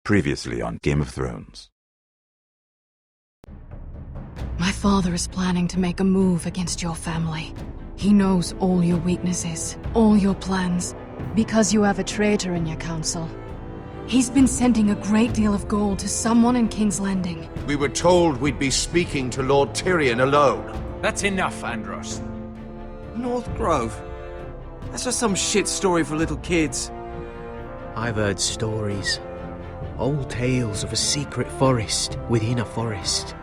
Previously on Game of Thrones. My father is planning to make a move against your family. He knows all your weaknesses, all your plans, because you have a traitor in your council. He's been sending a great deal of gold to someone in King's Landing. We were told we'd be speaking to Lord Tyrion alone. That's enough, Andros. North Grove? That's just some shit story for little kids. I've heard stories. Old tales of a secret forest within a forest.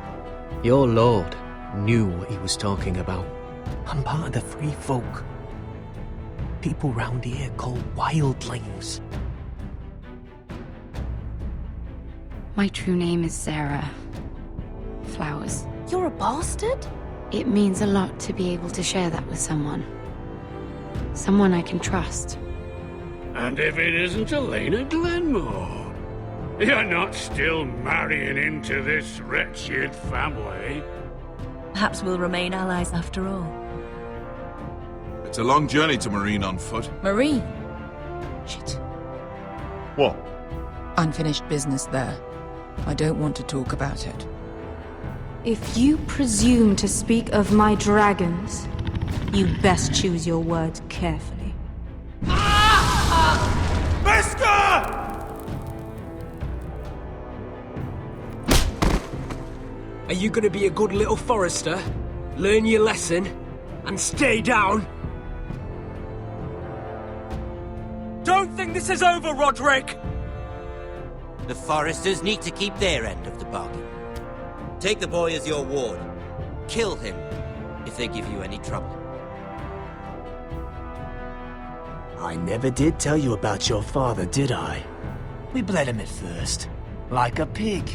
Your lord knew what he was talking about. I'm part of the free folk. People round here called wildlings. My true name is Sarah Flowers. You're a bastard? It means a lot to be able to share that with someone. Someone I can trust. And if it isn't Elena Glenmore, you're not still marrying into this wretched family. Perhaps we'll remain allies after all. It's a long journey to Marine on foot. Marine? Shit. What? Unfinished business there. I don't want to talk about it. If you presume to speak of my dragons, you best choose your words carefully. Mister! Are you gonna be a good little Forrester? Learn your lesson and stay down? Don't think this is over, Roderick! The Forresters need to keep their end of the bargain. Take the boy as your ward. Kill him if they give you any trouble. I never did tell you about your father, did I? We bled him at first, like a pig.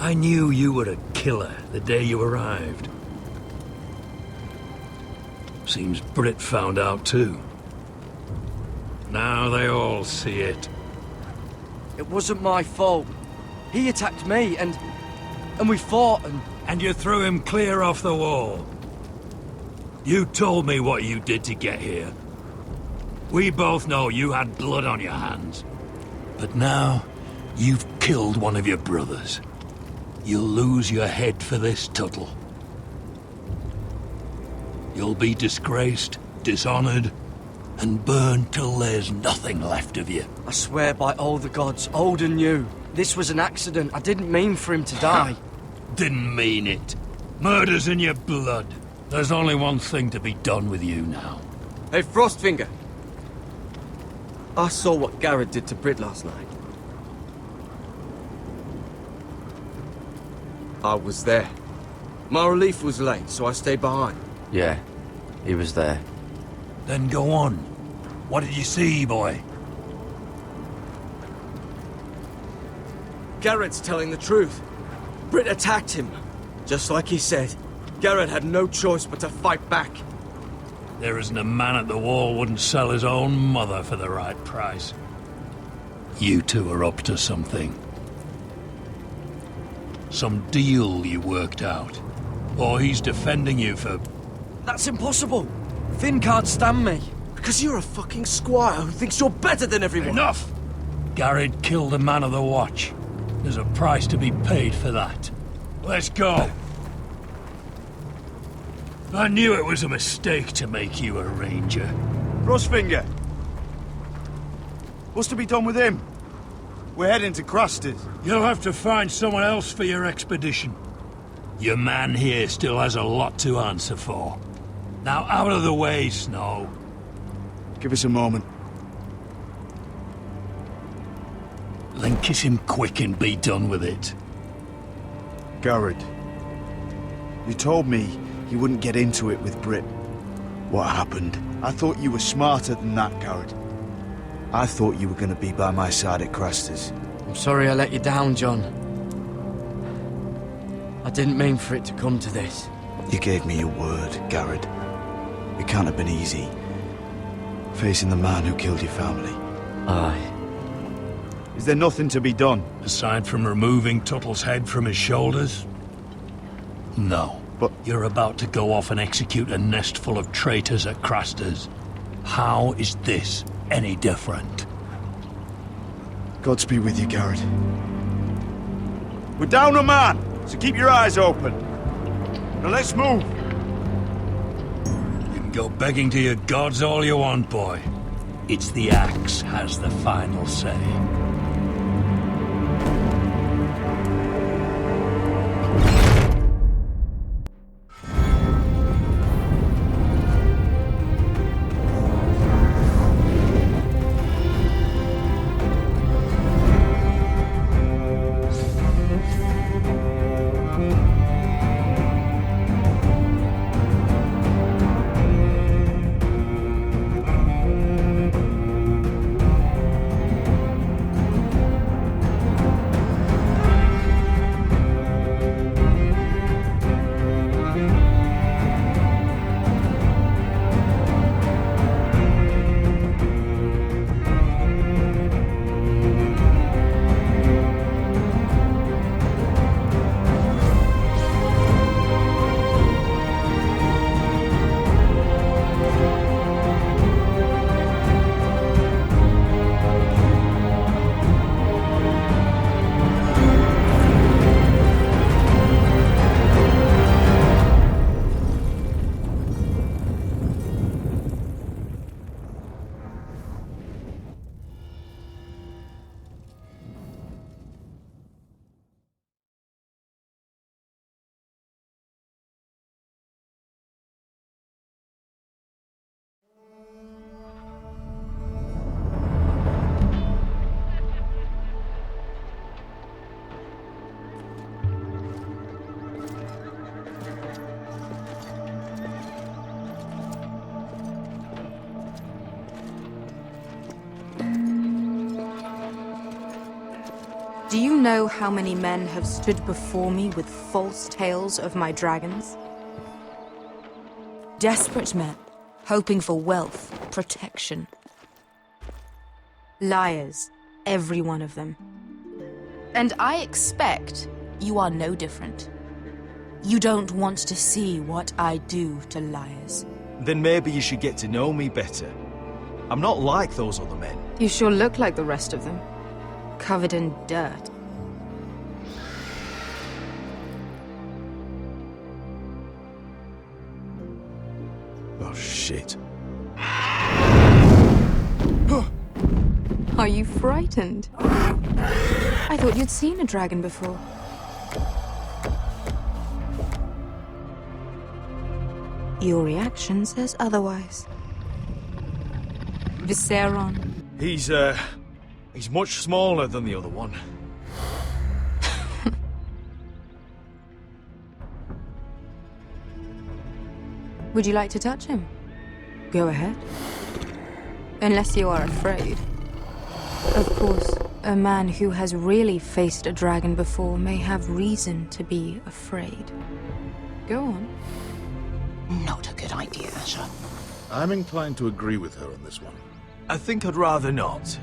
I knew you were a killer the day you arrived. Seems Britt found out too. Now they all see it. It wasn't my fault. He attacked me and we fought and... And you threw him clear off the wall. You told me what you did to get here. We both know you had blood on your hands. But now, you've killed one of your brothers. You'll lose your head for this, Tuttle. You'll be disgraced, dishonored, and burned till there's nothing left of you. I swear by all the gods, old and new, this was an accident. I didn't mean for him to die. Didn't mean it. Murder's in your blood. There's only one thing to be done with you now. Hey, Frostfinger. I saw what Garrett did to Britt last night. I was there. My relief was late, so I stayed behind. Yeah, he was there. Then go on. What did you see, boy? Garrett's telling the truth. Britt attacked him. Just like he said. Garrett had no choice but to fight back. There isn't a man at the wall wouldn't sell his own mother for the right price. You two are up to something. Some deal you worked out. Or he's defending you for... That's impossible. Finn can't stand me. Because you're a fucking squire who thinks you're better than everyone. Enough! Garrett killed a man of the watch. There's a price to be paid for that. Let's go. I knew it was a mistake to make you a ranger. Frostfinger! What's to be done with him? We're heading to Craster's. You'll have to find someone else for your expedition. Your man here still has a lot to answer for. Now out of the way, Snow. Give us a moment. Then kiss him quick and be done with it. Garrett, you told me you wouldn't get into it with Brit. What happened? I thought you were smarter than that, Garrett. I thought you were going to be by my side at Craster's. I'm sorry I let you down, John. I didn't mean for it to come to this. You gave me your word, Garrett. It can't have been easy. Facing the man who killed your family. Aye. Is there nothing to be done? Aside from removing Tuttle's head from his shoulders? No. But you're about to go off and execute a nest full of traitors at Craster's. How is this any different? Godspeed with you, Garrett. We're down a man, so keep your eyes open. Now let's move. You can go begging to your gods all you want, boy. It's the axe has the final say. Do you know how many men have stood before me with false tales of my dragons? Desperate men, hoping for wealth, protection. Liars, every one of them. And I expect you are no different. You don't want to see what I do to liars. Then maybe you should get to know me better. I'm not like those other men. You sure look like the rest of them. Covered in dirt. Oh, shit. Are you frightened? I thought you'd seen a dragon before. Your reaction says otherwise. Visceron. He's much smaller than the other one. Would you like to touch him? Go ahead. Unless you are afraid. Of course, a man who has really faced a dragon before may have reason to be afraid. Go on. Not a good idea, sir. I'm inclined to agree with her on this one. I think I'd rather not.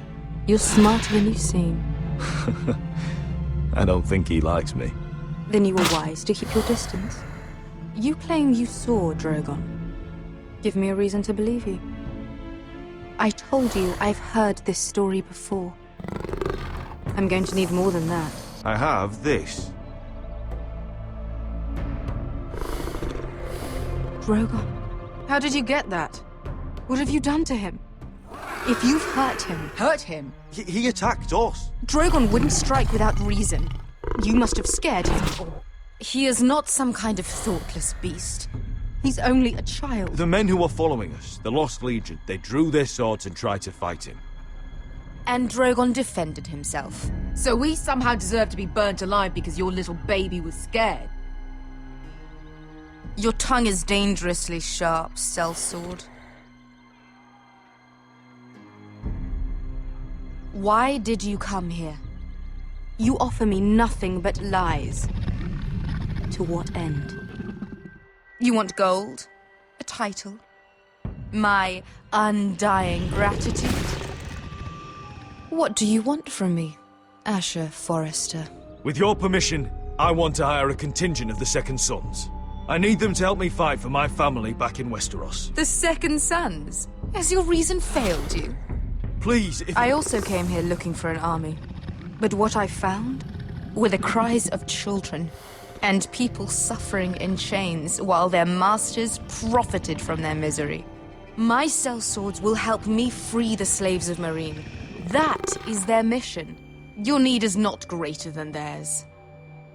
You're smarter than you seem. I don't think he likes me. Then you were wise to keep your distance. You claim you saw Drogon. Give me a reason to believe you. I told you I've heard this story before. I'm going to need more than that. I have this. Drogon. How did you get that? What have you done to him? If you've hurt him... Hurt him? He attacked us. Drogon wouldn't strike without reason. You must have scared him. He is not some kind of thoughtless beast. He's only a child. The men who were following us, the Lost Legion, they drew their swords and tried to fight him. And Drogon defended himself. So we somehow deserve to be burnt alive because your little baby was scared? Your tongue is dangerously sharp, sellsword. Why did you come here? You offer me nothing but lies. To what end? You want gold? A title? My undying gratitude? What do you want from me, Asher Forrester? With your permission, I want to hire a contingent of the Second Sons. I need them to help me fight for my family back in Westeros. The Second Sons? Has your reason failed you? Please, if... I also came here looking for an army. But what I found were the cries of children and people suffering in chains while their masters profited from their misery. My sellswords will help me free the slaves of Meereen. That is their mission. Your need is not greater than theirs.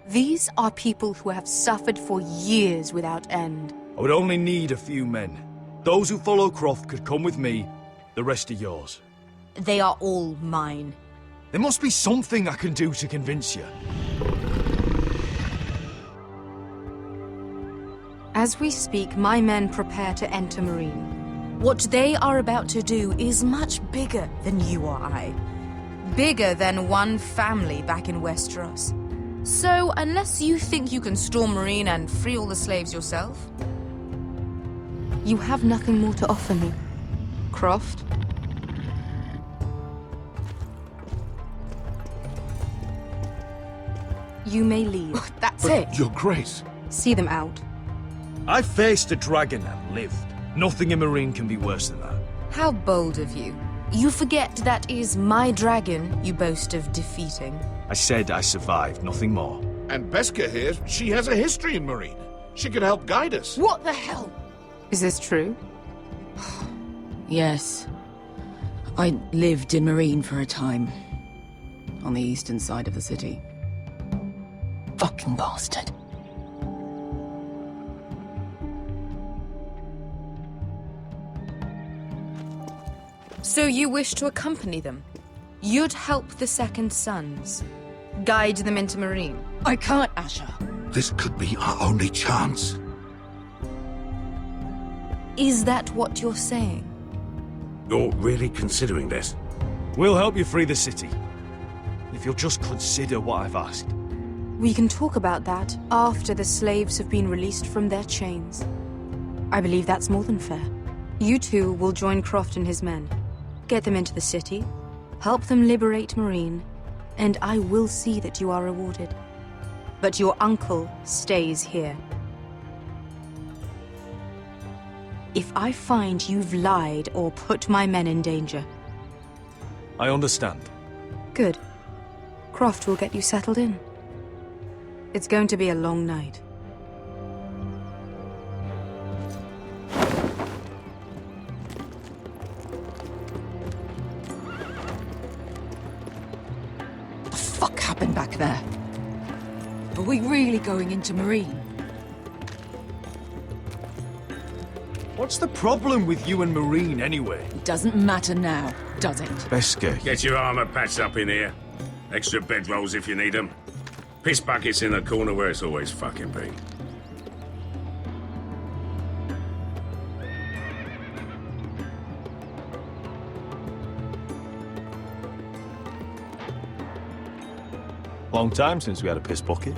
These are people who have suffered for years without end. I would only need a few men. Those who follow Croft could come with me, the rest are yours. They are all mine. There must be something I can do to convince you. As we speak, my men prepare to enter Meereen. What they are about to do is much bigger than you or I. Bigger than one family back in Westeros. So, unless you think you can storm Meereen and free all the slaves yourself, you have nothing more to offer me, Croft. You may leave. That's it. Your Grace. See them out. I faced a dragon and lived. Nothing in Meereen can be worse than that. How bold of you. You forget that is my dragon you boast of defeating. I said I survived, nothing more. And Beskha here, she has a history in Meereen. She could help guide us. What the hell? Is this true? Yes. I lived in Meereen for a time. On the eastern side of the city. Fucking bastard. So you wish to accompany them? You'd help the Second Sons? Guide them into Meereen? I can't, Asher. This could be our only chance. Is that what you're saying? You're really considering this? We'll help you free the city. If you'll just consider what I've asked. We can talk about that after the slaves have been released from their chains. I believe that's more than fair. You two will join Croft and his men. Get them into the city, help them liberate Meereen, and I will see that you are rewarded. But your uncle stays here. If I find you've lied or put my men in danger... I understand. Good. Croft will get you settled in. It's going to be a long night. What the fuck happened back there? Are we really going into Meereen? What's the problem with you and Meereen, anyway? It doesn't matter now, does it? Beskha. Get your armor patched up in here. Extra bedrolls if you need them. Piss buckets in the corner where it's always fucking been. Long time since we had a piss bucket.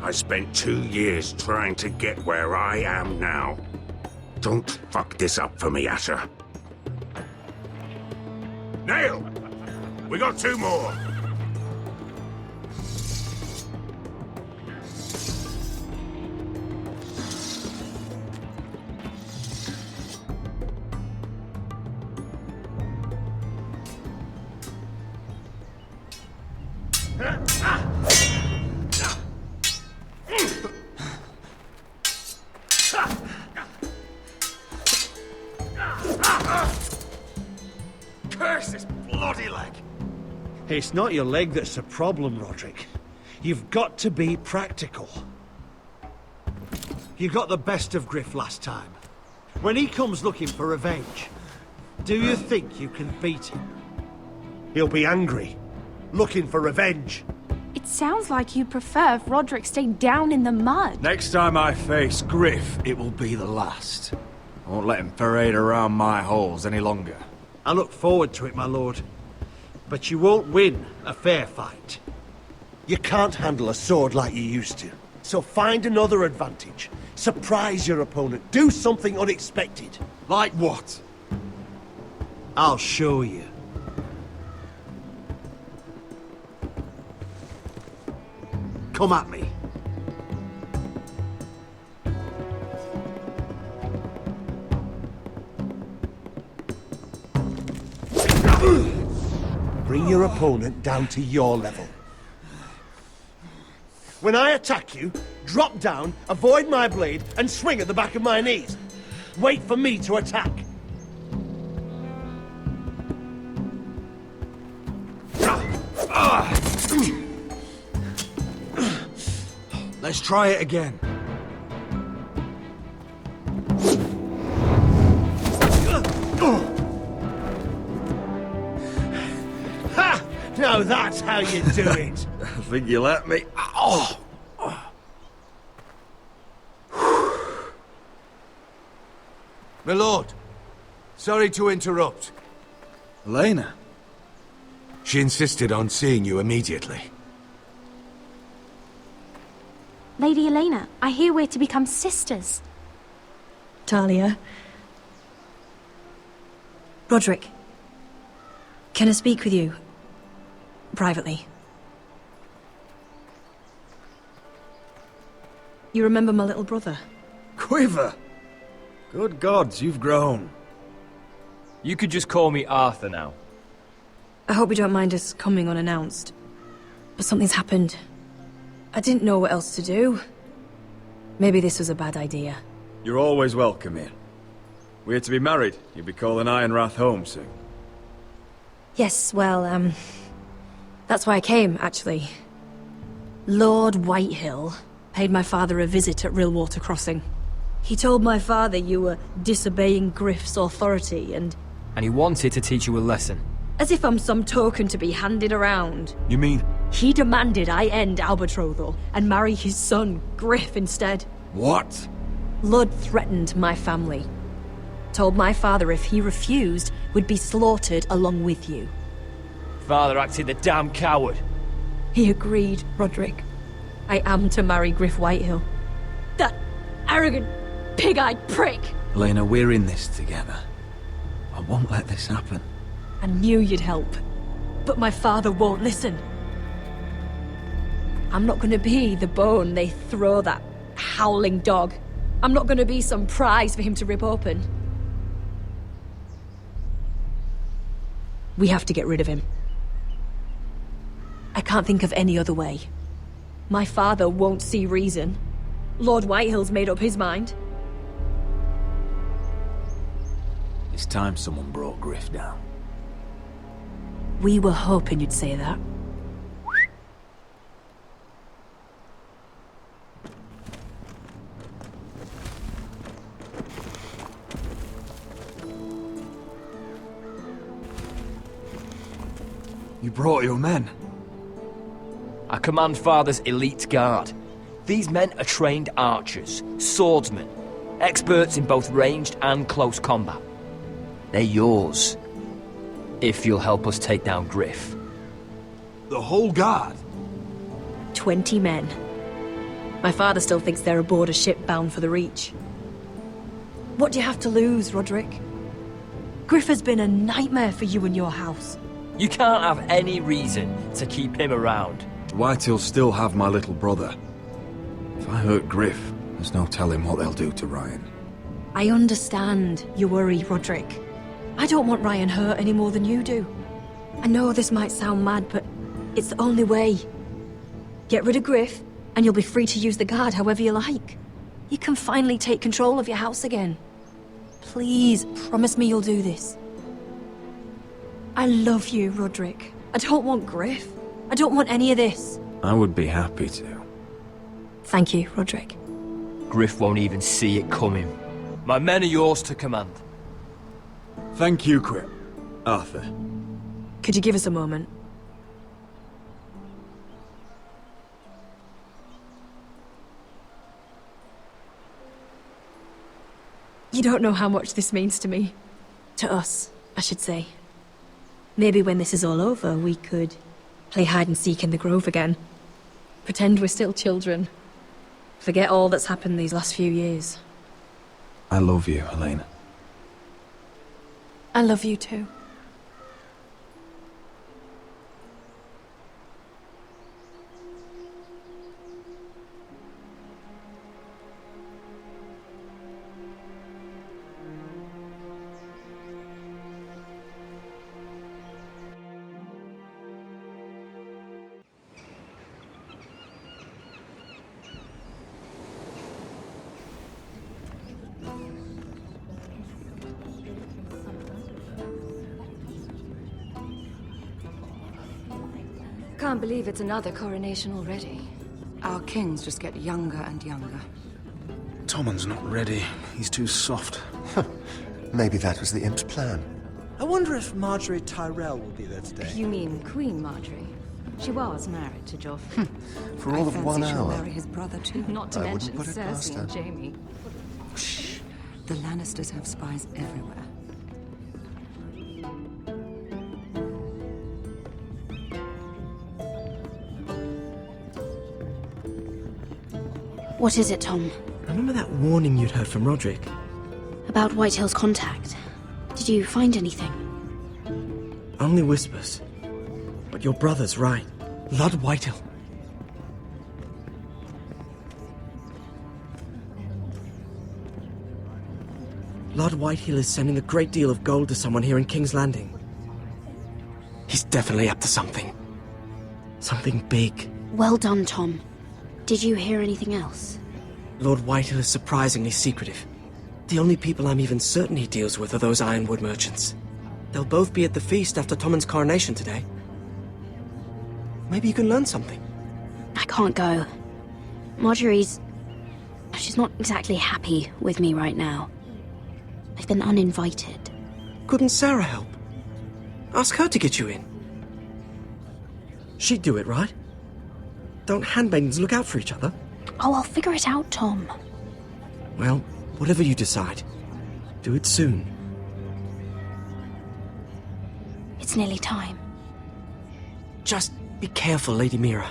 I spent 2 years trying to get where I am now. Don't fuck this up for me, Asher. Nail! We got 2 more! bloody leg! It's not your leg that's the problem, Roderick. You've got to be practical. You got the best of Griff last time. When he comes looking for revenge, do you think you can beat him? He'll be angry, looking for revenge. It sounds like you'd prefer if Roderick stayed down in the mud. Next time I face Griff, it will be the last. I won't let him parade around my halls any longer. I look forward to it, my lord. But you won't win a fair fight. You can't handle a sword like you used to. So find another advantage. Surprise your opponent. Do something unexpected. Like what? I'll show you. Come at me. Bring your opponent down to your level. When I attack you, drop down, avoid my blade, and swing at the back of my knees. Wait for me to attack. Let's try it again. Ha! Now that's how you do it. I think you let me. Oh! My lord, sorry to interrupt. Elena? She insisted on seeing you immediately. Lady Elena, I hear we're to become sisters. Talia. Roderick. Can I speak with you? Privately. You remember my little brother? Quiver! Good gods, you've grown. You could just call me Arthur now. I hope you don't mind us coming unannounced. But something's happened. I didn't know what else to do. Maybe this was a bad idea. You're always welcome here. We're to be married. You'll be calling Ironrath home soon. Yes, well, that's why I came, actually. Lord Whitehill paid my father a visit at Rillwater Crossing. He told my father you were disobeying Griff's authority and he wanted to teach you a lesson. As if I'm some token to be handed around. You mean? He demanded I end our betrothal and marry his son, Griff, instead. What? Lord threatened my family. Told my father if he refused, we'd be slaughtered along with you. Father acted the damn coward. He agreed, Roderick. I am to marry Griff Whitehill. That arrogant, pig-eyed prick! Elena, we're in this together. I won't let this happen. I knew you'd help, but my father won't listen. I'm not gonna be the bone they throw that howling dog. I'm not gonna be some prize for him to rip open. We have to get rid of him. I can't think of any other way. My father won't see reason. Lord Whitehill's made up his mind. It's time someone brought Griff down. We were hoping you'd say that. You brought your men? I command Father's elite guard. These men are trained archers, swordsmen, experts in both ranged and close combat. They're yours, if you'll help us take down Griff. The whole guard? 20 men. My father still thinks they're aboard a ship bound for the Reach. What do you have to lose, Roderick? Griff has been a nightmare for you and your house. You can't have any reason to keep him around. Whitehill'll still have my little brother. If I hurt Griff, there's no telling what they'll do to Ryan. I understand your worry, Roderick. I don't want Ryan hurt any more than you do. I know this might sound mad, but it's the only way. Get rid of Griff, and you'll be free to use the guard however you like. You can finally take control of your house again. Please, promise me you'll do this. I love you, Roderick. I don't want Griff. I don't want any of this. I would be happy to. Thank you, Roderick. Griff won't even see it coming. My men are yours to command. Thank you, Quip. Arthur. Could you give us a moment? You don't know how much this means to me. To us, I should say. Maybe when this is all over, we could play hide and seek in the grove again. Pretend we're still children. Forget all that's happened these last few years. I love you, Helena. I love you too. Can't believe it's another coronation already. Our kings just get younger and younger. Tommen's not ready. He's too soft. Maybe that was the imp's plan. I wonder if Marjorie Tyrell will be there today. You mean Queen Marjorie? She was married to Joffrey. For all of 1 she'll hour. marry his brother too. Not to I wouldn't mention put it past Cersei her. and Jaime. Shh. The Lannisters have spies everywhere. What is it, Tom? Remember that warning you'd heard from Roderick? About Whitehill's contact. Did you find anything? Only whispers. But your brother's right. Lord Whitehill. Lord Whitehill is sending a great deal of gold to someone here in King's Landing. He's definitely up to something. Something big. Well done, Tom. Did you hear anything else? Lord Whitehill is surprisingly secretive. The only people I'm even certain he deals with are those ironwood merchants. They'll both be at the feast after Tommen's coronation today. Maybe you can learn something. I can't go. Marjorie's... she's not exactly happy with me right now. I've been uninvited. Couldn't Sarah help? Ask her to get you in. She'd do it, right? Don't handmaidens look out for each other? Oh, I'll figure it out, Tom. Well, whatever you decide, do it soon. It's nearly time. Just be careful, Lady Mira.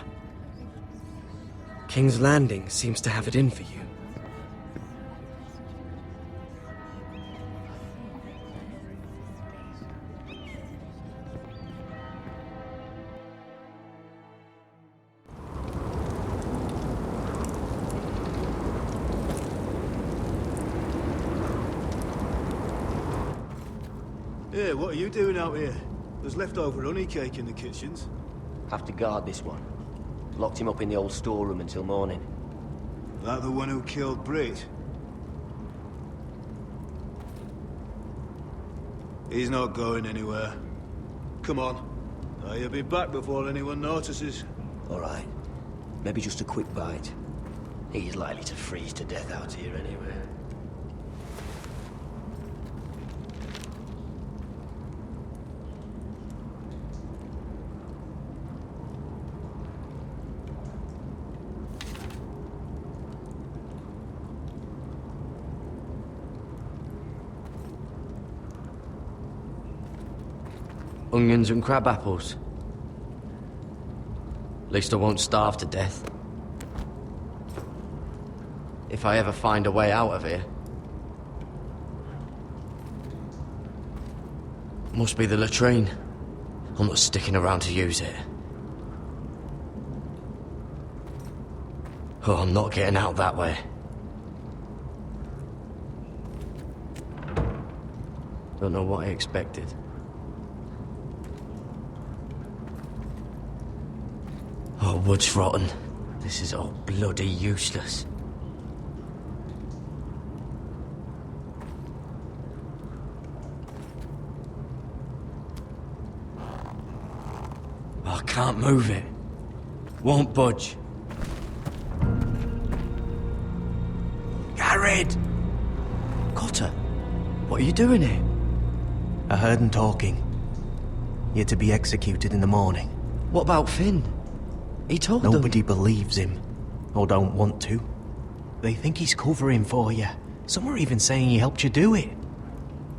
King's Landing seems to have it in for you. Yeah, what are you doing out here? There's leftover honey cake in the kitchens. Have to guard this one. Locked him up in the old storeroom until morning. That the one who killed Brit? He's not going anywhere. Come on. He'll be back before anyone notices. All right. Maybe just a quick bite. He's likely to freeze to death out here anyway. Onions and crab apples. At least I won't starve to death. If I ever find a way out of here. Must be the latrine. I'm not sticking around to use it. Oh, I'm not getting out that way. Don't know what I expected. Oh, wood's rotten. This is all bloody useless. I can't move it. Won't budge. Garrett! Cotter, what are you doing here? I heard him talking. You're to be executed in the morning. What about Finn? He told them. Nobody believes him, or don't want to. They think he's covering for you. Some are even saying he helped you do it.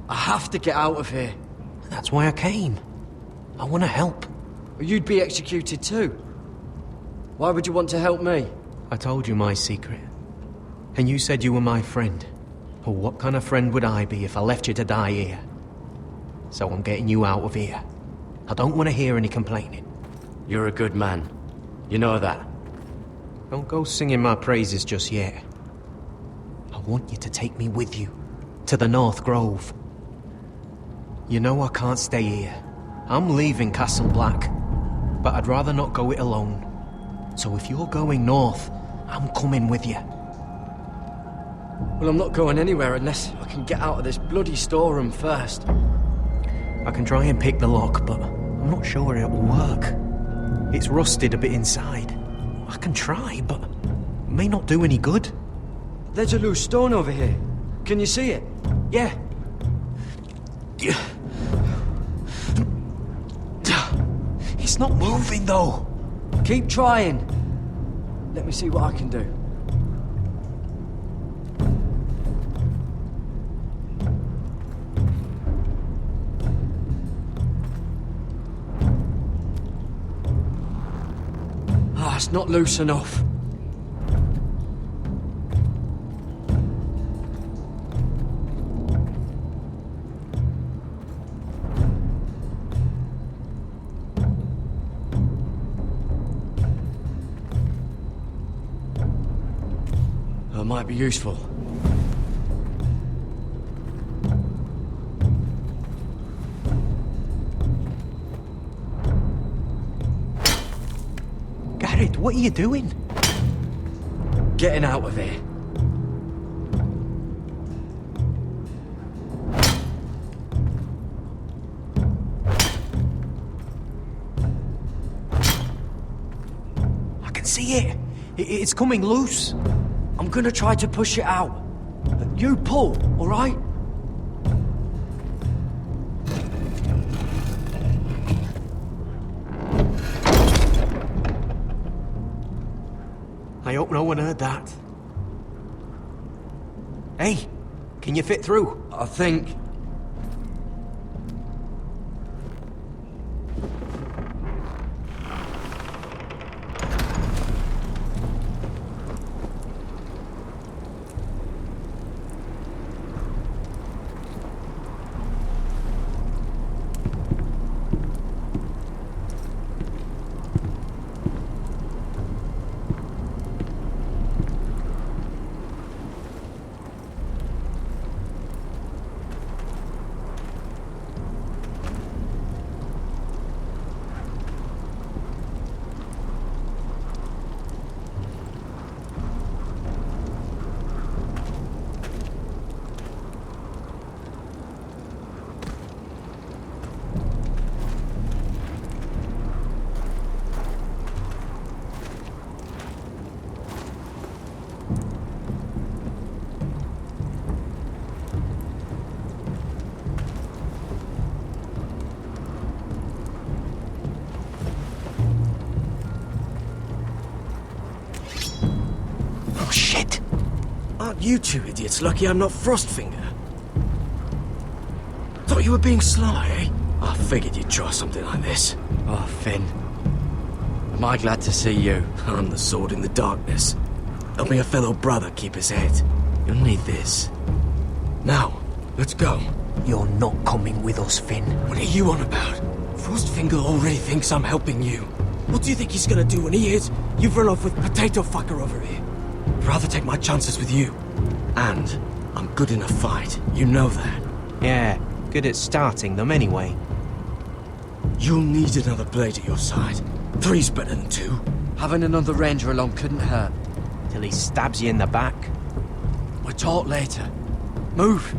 I have to get out of here. That's why I came. I want to help. You'd be executed too. Why would you want to help me? I told you my secret. And you said you were my friend. Well, what kind of friend would I be if I left you to die here? So I'm getting you out of here. I don't want to hear any complaining. You're a good man. You know that. Don't go singing my praises just yet. I want you to take me with you. To the North Grove. You know I can't stay here. I'm leaving Castle Black. But I'd rather not go it alone. So if you're going north, I'm coming with you. Well, I'm not going anywhere unless I can get out of this bloody storeroom first. I can try and pick the lock, but I'm not sure it'll work. It's rusted a bit inside. I can try, but it may not do any good. There's a loose stone over here. Can you see it? Yeah. It's not moving, though. Keep trying. Let me see what I can do. It's not loose enough. That might be useful. What are you doing? Getting out of here. I can see it. It's coming loose. I'm gonna try to push it out. You pull, all right? I hope no one heard that. Hey, can you fit through? I think. Aren't you two idiots lucky I'm not Frostfinger? Thought you were being sly, eh? I figured you'd try something like this. Oh, Finn. Am I glad to see you? I'm the sword in the darkness. Helping a fellow brother keep his head. You'll need this. Now, let's go. You're not coming with us, Finn. What are you on about? Frostfinger already thinks I'm helping you. What do you think he's gonna do when he hears you've run off with Potato Fucker over here? I'd rather take my chances with you. And I'm good in a fight. You know that. Yeah, good at starting them anyway. You'll need another blade at your side. 3's better than 2. Having another ranger along couldn't hurt. Till he stabs you in the back. We'll talk later. Move.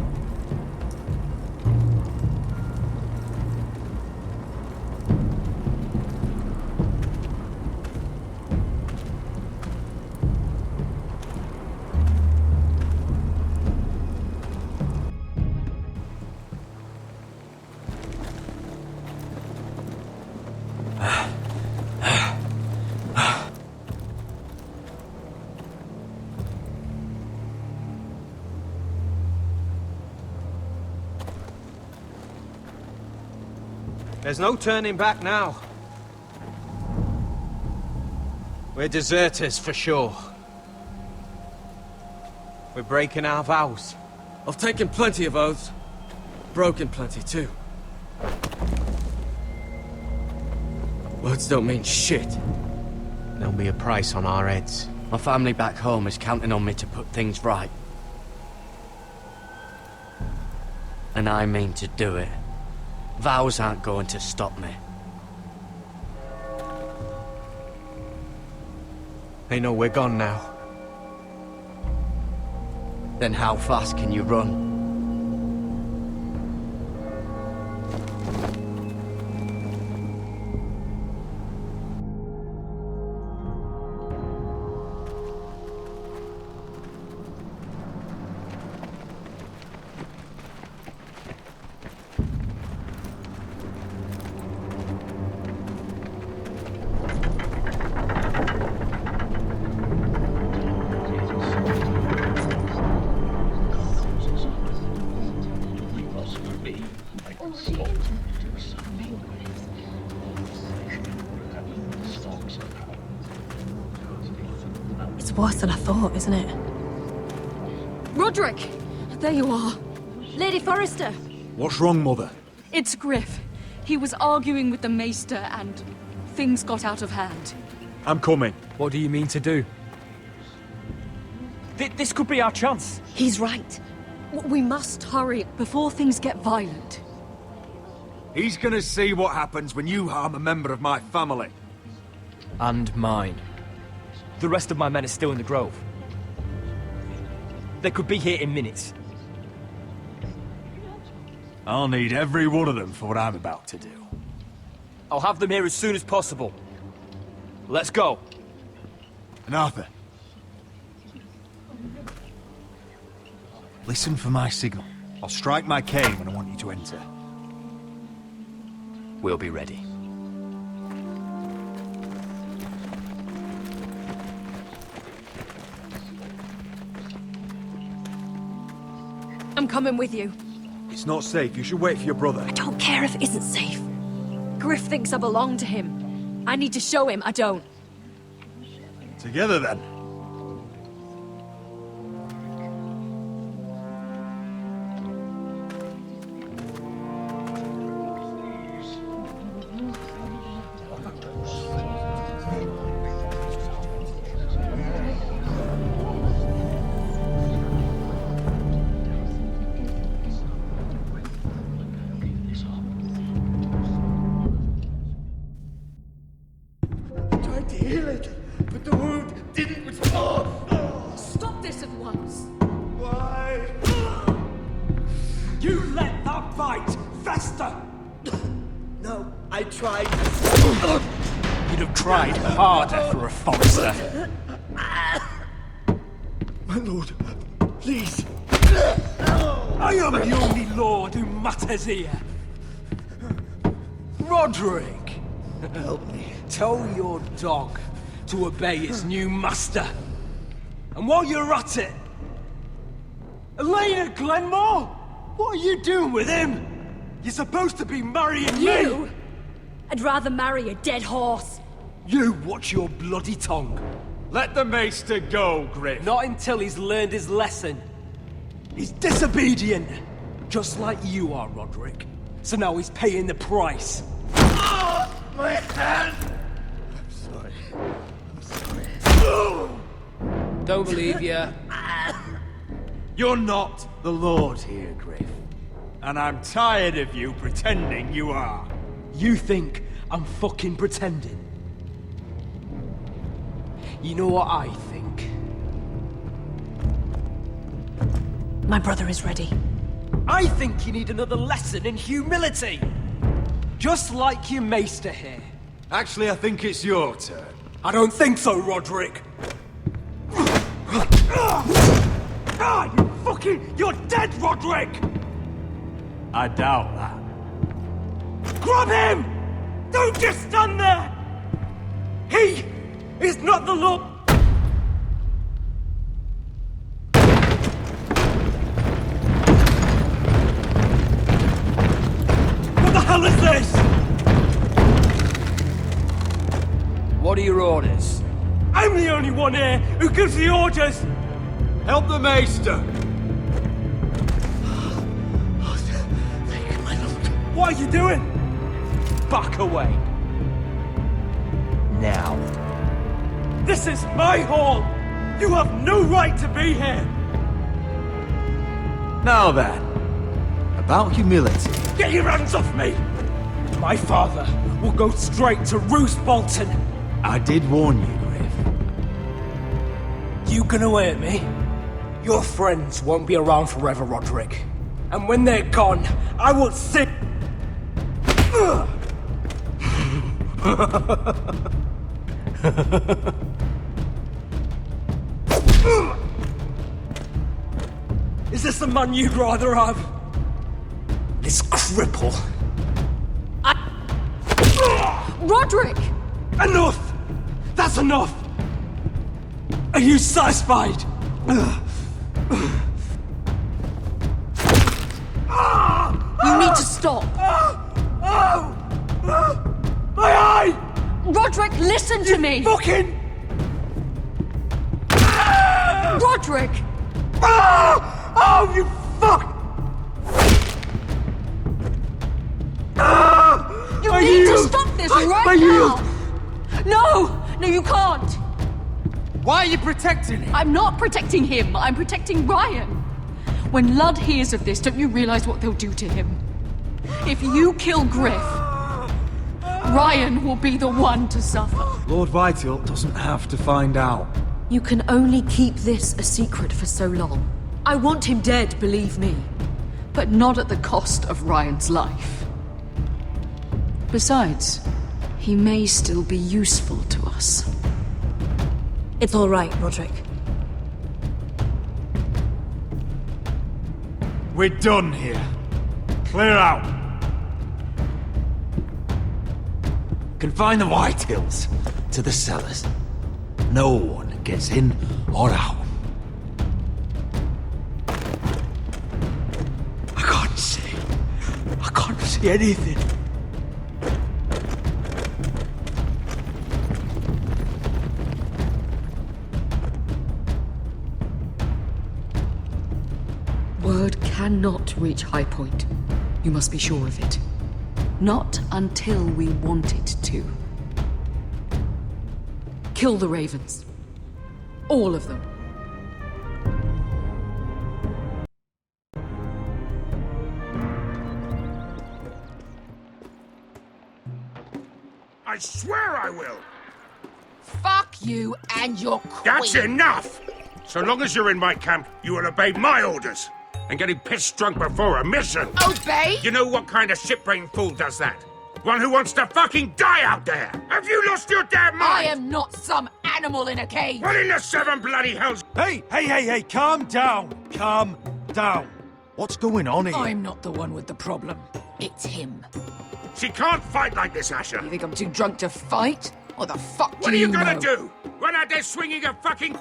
There's no turning back now. We're deserters for sure. We're breaking our vows. I've taken plenty of oaths. Broken plenty too. Words don't mean shit. There'll be a price on our heads. My family back home is counting on me to put things right. And I mean to do it. Vows aren't going to stop me. They know we're gone now. Then how fast can you run? It's worse than I thought, isn't it? Roderick! There you are. Lady Forrester. What's wrong, Mother? It's Griff. He was arguing with the Maester and things got out of hand. I'm coming. What do you mean to do? This could be our chance. He's right. We must hurry before things get violent. He's gonna see what happens when you harm a member of my family. And mine. The rest of my men are still in the grove. They could be here in minutes. I'll need every one of them for what I'm about to do. I'll have them here as soon as possible. Let's go. And Arthur, listen for my signal. I'll strike my cane when I want you to enter. We'll be ready. I'm coming with you. It's not safe. You should wait for your brother. I don't care if it isn't safe. Griff thinks I belong to him. I need to show him I don't. Together, then. Stop this at once. Why? You let that bite fester! No, I tried. You'd have tried harder for a Forrester. My lord, please. I am the only lord who matters here. Roderick! Help me. Tell your dog to obey its new master. And while you're at it, Elena Glenmore? What are you doing with him? You're supposed to be marrying You? me! I'd rather marry a dead horse. you watch your bloody tongue. Let the maester go, Griff. Not until he's learned his lesson. He's disobedient. Just like you are, Roderick. So now he's paying the price. My hand! I'm sorry. I'm sorry. Don't believe ya. You're not the lord here, Griff. And I'm tired of you pretending you are. You think I'm fucking pretending? You know what I think? My brother is ready. I think you need another lesson in humility. Just like your maester here. Actually, I think it's your turn. I don't think so, Roderick. You're dead, Roderick! I doubt that. Grab him! Don't just stand there! He is not the Lord! What the hell is this? What are your orders? I'm the only one here who gives the orders! Help the Maester! What are you doing? Back away. Now. This is my hall! You have no right to be here! Now then, about humility. Get your hands off me! My father will go straight to Roose Bolton. I did warn you, Griff. You gonna away at me? Your friends won't be around forever, Roderick. And when they're gone, I will sit... Is this the man you'd rather have? This cripple. Roderick! Enough! That's enough! Are you satisfied? You need to stop! My eye! Roderick, listen to me! Fucking... Roderick! Oh, you fuck! You need to stop this right now! No! No, you can't! Why are you protecting him? I'm not protecting him. I'm protecting Ryan. When Ludd hears of this, don't you realize what they'll do to him? If you kill Griff, Ryan will be the one to suffer. Lord Vital doesn't have to find out. You can only keep this a secret for so long. I want him dead, believe me. But not at the cost of Ryan's life. Besides, he may still be useful to us. It's all right, Roderick. We're done here. Clear out. Confine the Whitehills to the cellars. No one gets in or out. I can't see anything. Word cannot reach High Point. You must be sure of it. Not until we want it to. Kill the ravens. All of them. I swear I will! Fuck you and your queen. That's enough! So long as you're in my camp, you will obey my orders. And getting pissed drunk before a mission. Obey? You know what kind of shit-brained fool does that? One who wants to fucking die out there! Have you lost your damn mind? I am not some animal in a cage. What in the seven bloody hells? Hey, calm down. Calm down. What's going on here? I'm not the one with the problem. It's him. She can't fight like this, Asher. You think I'm too drunk to fight? What the fuck What do are you know? gonna do? Run out there swinging a fucking...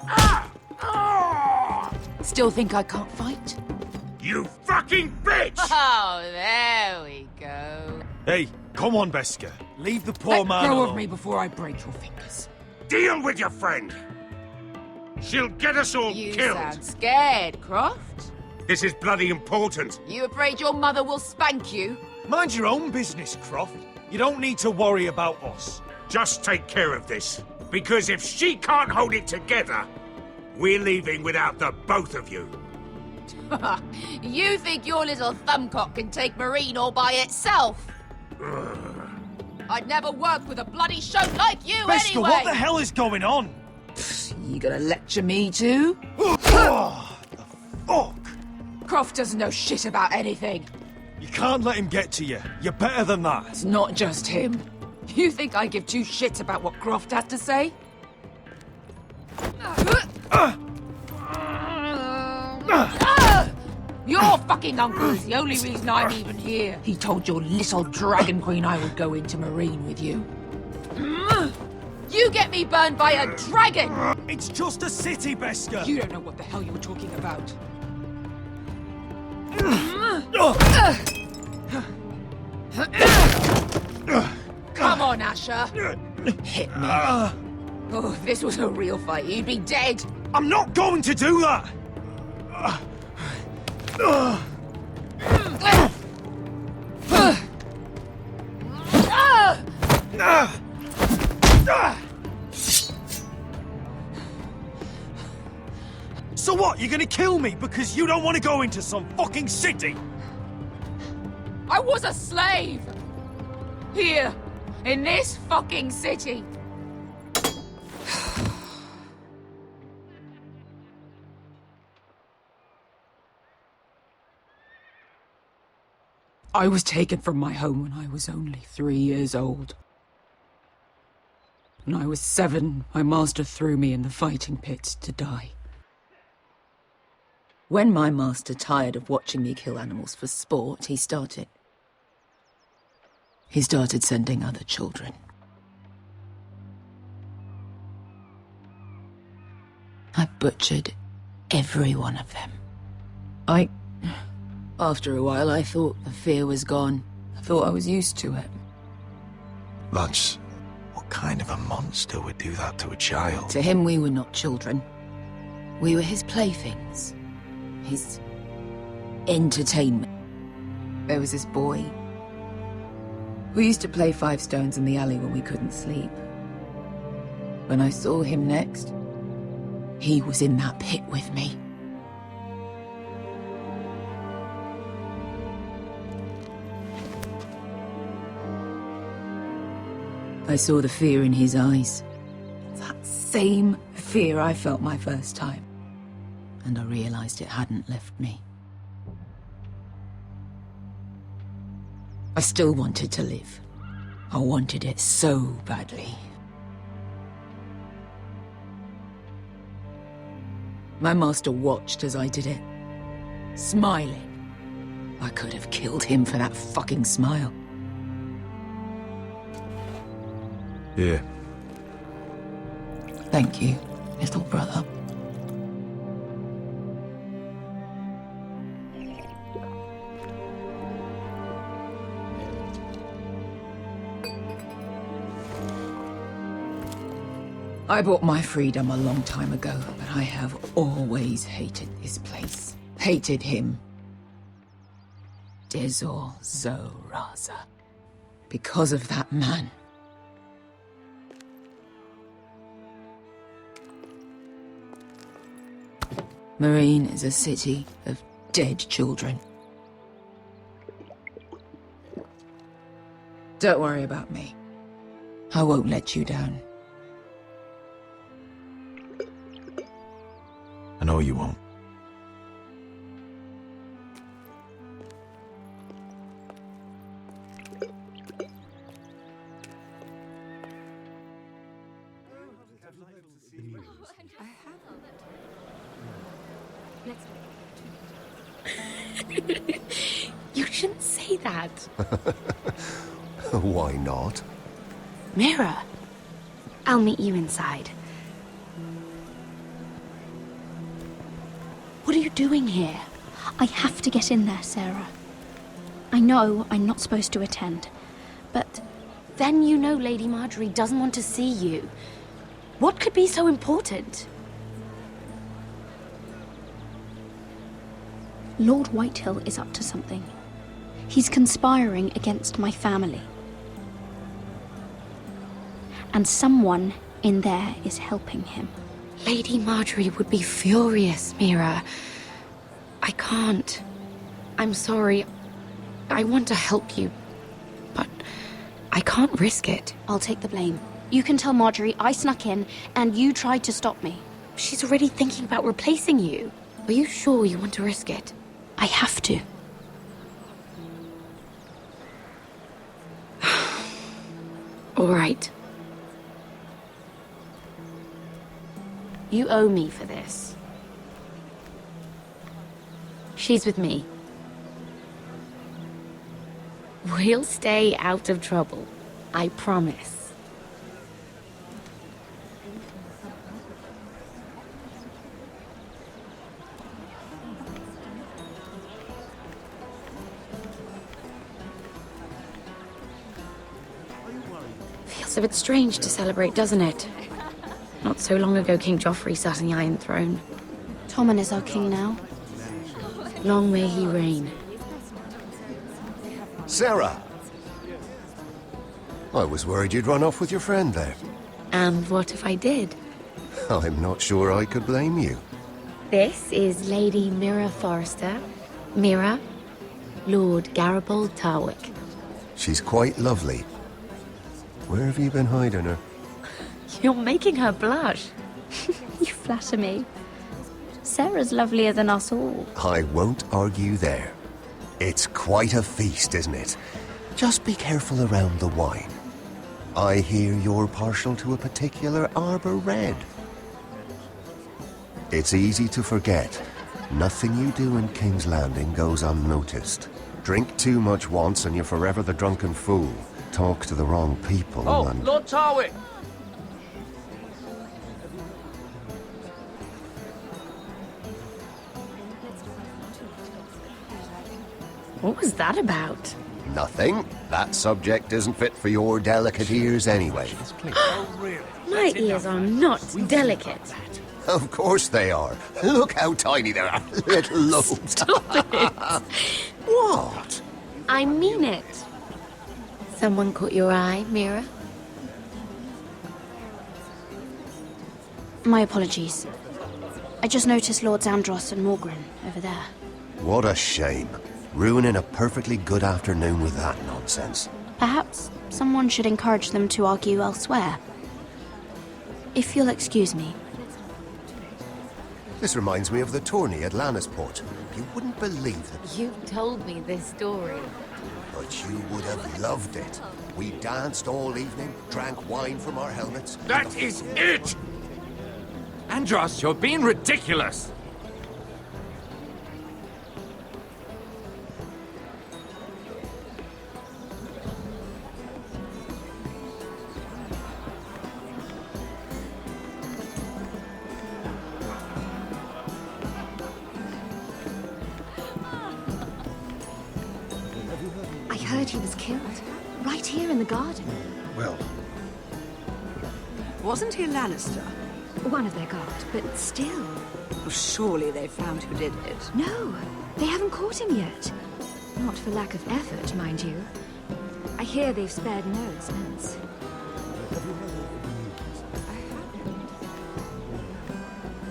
Still think I can't fight? You fucking bitch! Oh, there we go. Hey, come on, Beska. Leave the poor man Let go alone. of me before I break your fingers. Deal with your friend. She'll get us all You killed. sound scared, Croft. This is bloody important. You afraid your mother will spank you? Mind your own business, Croft. You don't need to worry about us. Just take care of this. Because if she can't hold it together, we're leaving without the both of you. You think your little thumbcock can take Marine all by itself? I'd never work with a bloody show like you Beska, anyway! what the hell is going on? You gonna lecture me too? Oh, the fuck? Croft doesn't know shit about anything. You can't let him get to you. You're better than that. It's not just him. You think I give two shits about what Croft had to say? Your fucking uncle is the only reason I'm even here. He told your little dragon queen I would go into Marine with you. You get me burned by a dragon! It's just a city, Beska. You don't know what the hell you were talking about. Come on, Asher. Hit me. Oh, if this was a real fight, you'd be dead. I'm not going to do that! So what, you're gonna kill me because you don't want to go into some fucking city? I was a slave! Here, in this fucking city. I was taken from my home when I was only 3 years old. When I was 7, my master threw me in the fighting pits to die. When my master tired of watching me kill animals for sport, he started sending other children. I butchered every one of them. After a while, I thought the fear was gone. I thought I was used to it. Lads, what kind of a monster would do that to a child? To him, we were not children. We were his playthings. His entertainment. There was this boy who used to play 5 stones in the alley when we couldn't sleep. When I saw him next, he was in that pit with me. I saw the fear in his eyes. That same fear I felt my first time. And I realized it hadn't left me. I still wanted to live. I wanted it so badly. My master watched as I did it, smiling. I could have killed him for that fucking smile. Here. Thank you, little brother. I bought my freedom a long time ago, but I have always hated this place. Hated him. Dezor Zoraza. Because of that man. Marine is a city of dead children. Don't worry about me. I won't let you down. I know you won't. You shouldn't say that. Why not? Mira, I'll meet you inside. What are you doing here? I have to get in there, Sarah. I know I'm not supposed to attend, but then you know Lady Marjorie doesn't want to see you. What could be so important? Lord Whitehill is up to something. He's conspiring against my family. And someone in there is helping him. Lady Marjorie would be furious, Mira. I can't. I'm sorry. I want to help you, but I can't risk it. I'll take the blame. You can tell Marjorie I snuck in and you tried to stop me. She's already thinking about replacing you. Are you sure you want to risk it? I have to. All right. You owe me for this. She's with me. We'll stay out of trouble. I promise. Feels a bit strange to celebrate, doesn't it? Not so long ago, King Joffrey sat on the Iron Throne. Tommen is our king now. Long may he reign. Sarah! I was worried you'd run off with your friend there. And what if I did? I'm not sure I could blame you. This is Lady Mira Forrester. Mira, Lord Garibaldi Tarwick. She's quite lovely. Where have you been hiding her? You're making her blush. You flatter me. Sarah's lovelier than us all. I won't argue there. It's quite a feast, isn't it? Just be careful around the wine. I hear you're partial to a particular Arbor Red. It's easy to forget. Nothing you do in King's Landing goes unnoticed. Drink too much once and you're forever the drunken fool. Talk to the wrong people and... Lord Tarwick! What was that about? Nothing. That subject isn't fit for your delicate ears anyway. My ears are not delicate. Of course they are. Look how tiny they are. Little lobes. Stop it. What? I mean it. Someone caught your eye, Mira? My apologies. I just noticed Lords Andros and Morgren over there. What a shame. Ruining a perfectly good afternoon with that nonsense. Perhaps someone should encourage them to argue elsewhere. If you'll excuse me. This reminds me of the tourney at Lannisport. You wouldn't believe it. You've told me this story. But you would have loved it. We danced all evening, drank wine from our helmets. That is it! Andros, you're being ridiculous! I heard he was killed. Right here in the garden. Well... Wasn't he a Lannister? One of their guard, but still. Well, surely they found who did it. No, they haven't caught him yet. Not for lack of effort, mind you. I hear they've spared no expense.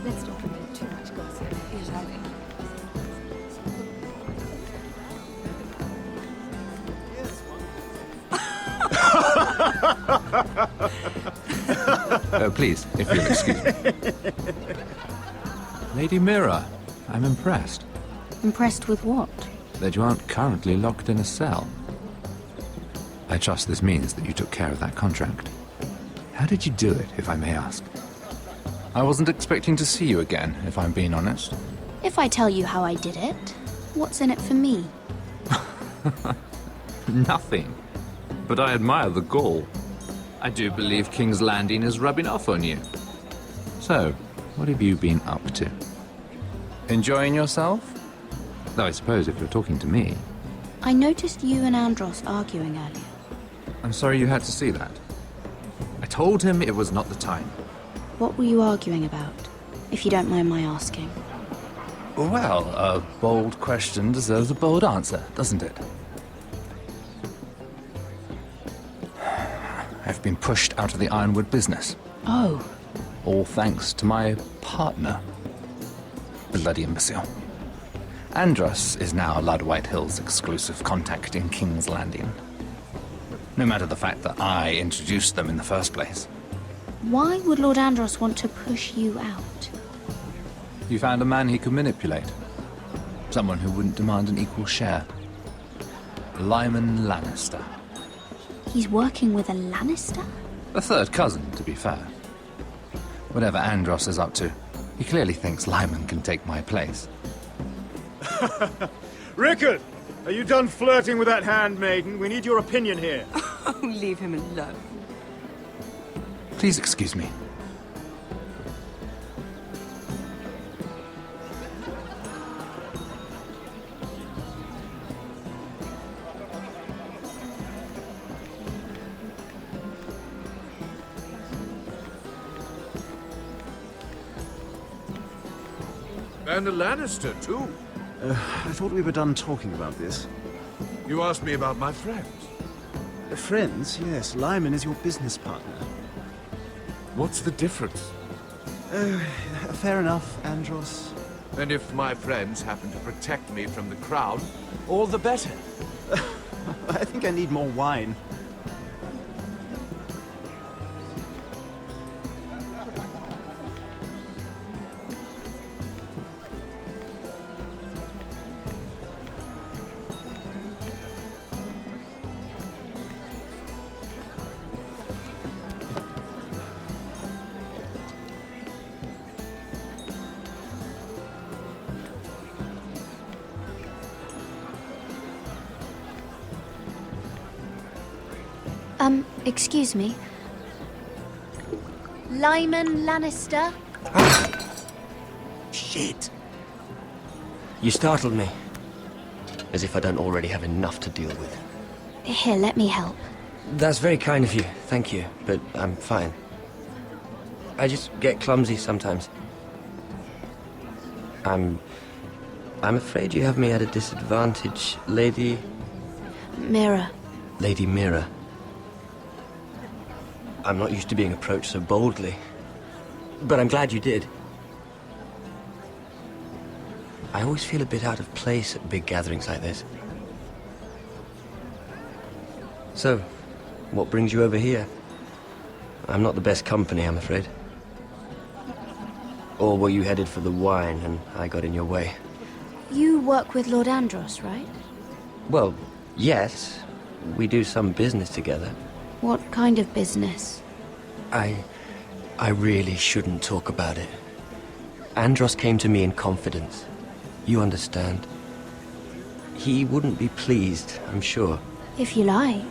Let's not reveal too much gossip. Yes, I think. Please, if you'll excuse me. Lady Mira, I'm impressed. Impressed with what? That you aren't currently locked in a cell. I trust this means that you took care of that contract. How did you do it, if I may ask? I wasn't expecting to see you again, if I'm being honest. If I tell you how I did it, what's in it for me? Nothing. But I admire the gall. I do believe King's Landing is rubbing off on you. So, what have you been up to? Enjoying yourself? Though I suppose if you're talking to me... I noticed you and Andros arguing earlier. I'm sorry you had to see that. I told him it was not the time. What were you arguing about, if you don't mind my asking? Well, a bold question deserves a bold answer, doesn't it? I've been pushed out of the ironwood business. Oh. All thanks to my partner. Bloody imbecile. Andros is now Lord Whitehill's exclusive contact in King's Landing. No matter the fact that I introduced them in the first place. Why would Lord Andros want to push you out? You found a man he could manipulate. Someone who wouldn't demand an equal share. Lyman Lannister. He's working with a Lannister? A third cousin, to be fair. Whatever Andros is up to, he clearly thinks Lyman can take my place. Rickard! Are you done flirting with that handmaiden? We need your opinion here. Oh, leave him alone. Please excuse me. And a Lannister, too. I thought we were done talking about this. You asked me about my friends. Friends? Yes, Lyman is your business partner. What's the difference? Fair enough, Andros. And if my friends happen to protect me from the crowd, all the better. I think I need more wine. Excuse me. Lyman Lannister? Shit! You startled me. As if I don't already have enough to deal with. Here, let me help. That's very kind of you, thank you, but I'm fine. I just get clumsy sometimes. I'm afraid you have me at a disadvantage, Lady... Mira. Lady Mira. I'm not used to being approached so boldly, but I'm glad you did. I always feel a bit out of place at big gatherings like this. So, what brings you over here? I'm not the best company, I'm afraid. Or were you headed for the wine and I got in your way? You work with Lord Andros, right? Well, yes. We do some business together. What kind of business? I really shouldn't talk about it. Andros came to me in confidence. You understand. He wouldn't be pleased, I'm sure. If you like,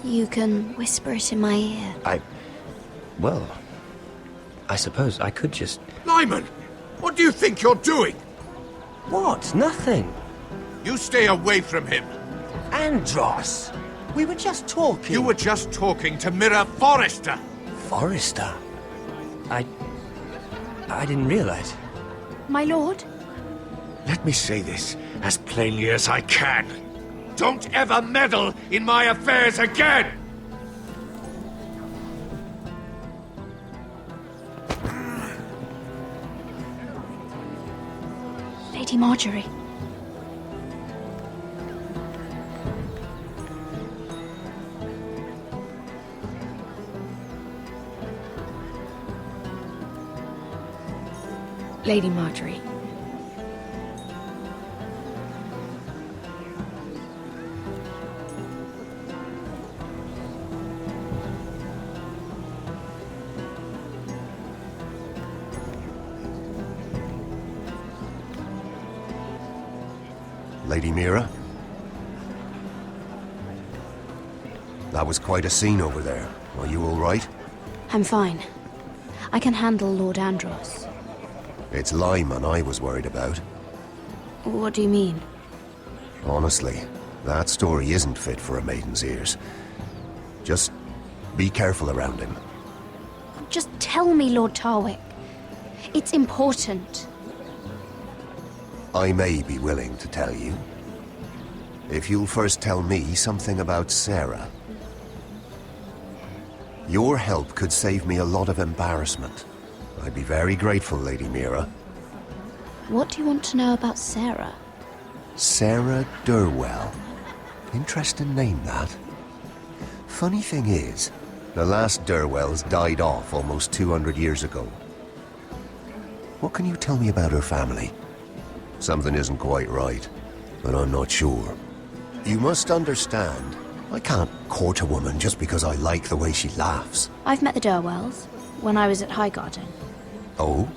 you can whisper it in my ear. Well, I suppose I could just... Lyman! What do you think you're doing? What? Nothing. You stay away from him. Andros! We were just talking. You were just talking to Mira Forrester. Forrester? I didn't realize. My lord? Let me say this as plainly as I can. Don't ever meddle in my affairs again! Lady Marjorie. Lady Marjorie. Lady Mira? That was quite a scene over there. Are you all right? I'm fine. I can handle Lord Andros. It's Lyman I was worried about. What do you mean? Honestly, that story isn't fit for a maiden's ears. Just be careful around him. Just tell me, Lord Tarwick. It's important. I may be willing to tell you. If you'll first tell me something about Sarah. Your help could save me a lot of embarrassment. I'd be very grateful, Lady Mira. What do you want to know about Sarah? Sarah Durwell. Interesting name, that. Funny thing is, the last Durwells died off almost 200 years ago. What can you tell me about her family? Something isn't quite right, but I'm not sure. You must understand, I can't court a woman just because I like the way she laughs. I've met the Durwells when I was at Highgarden. Oh?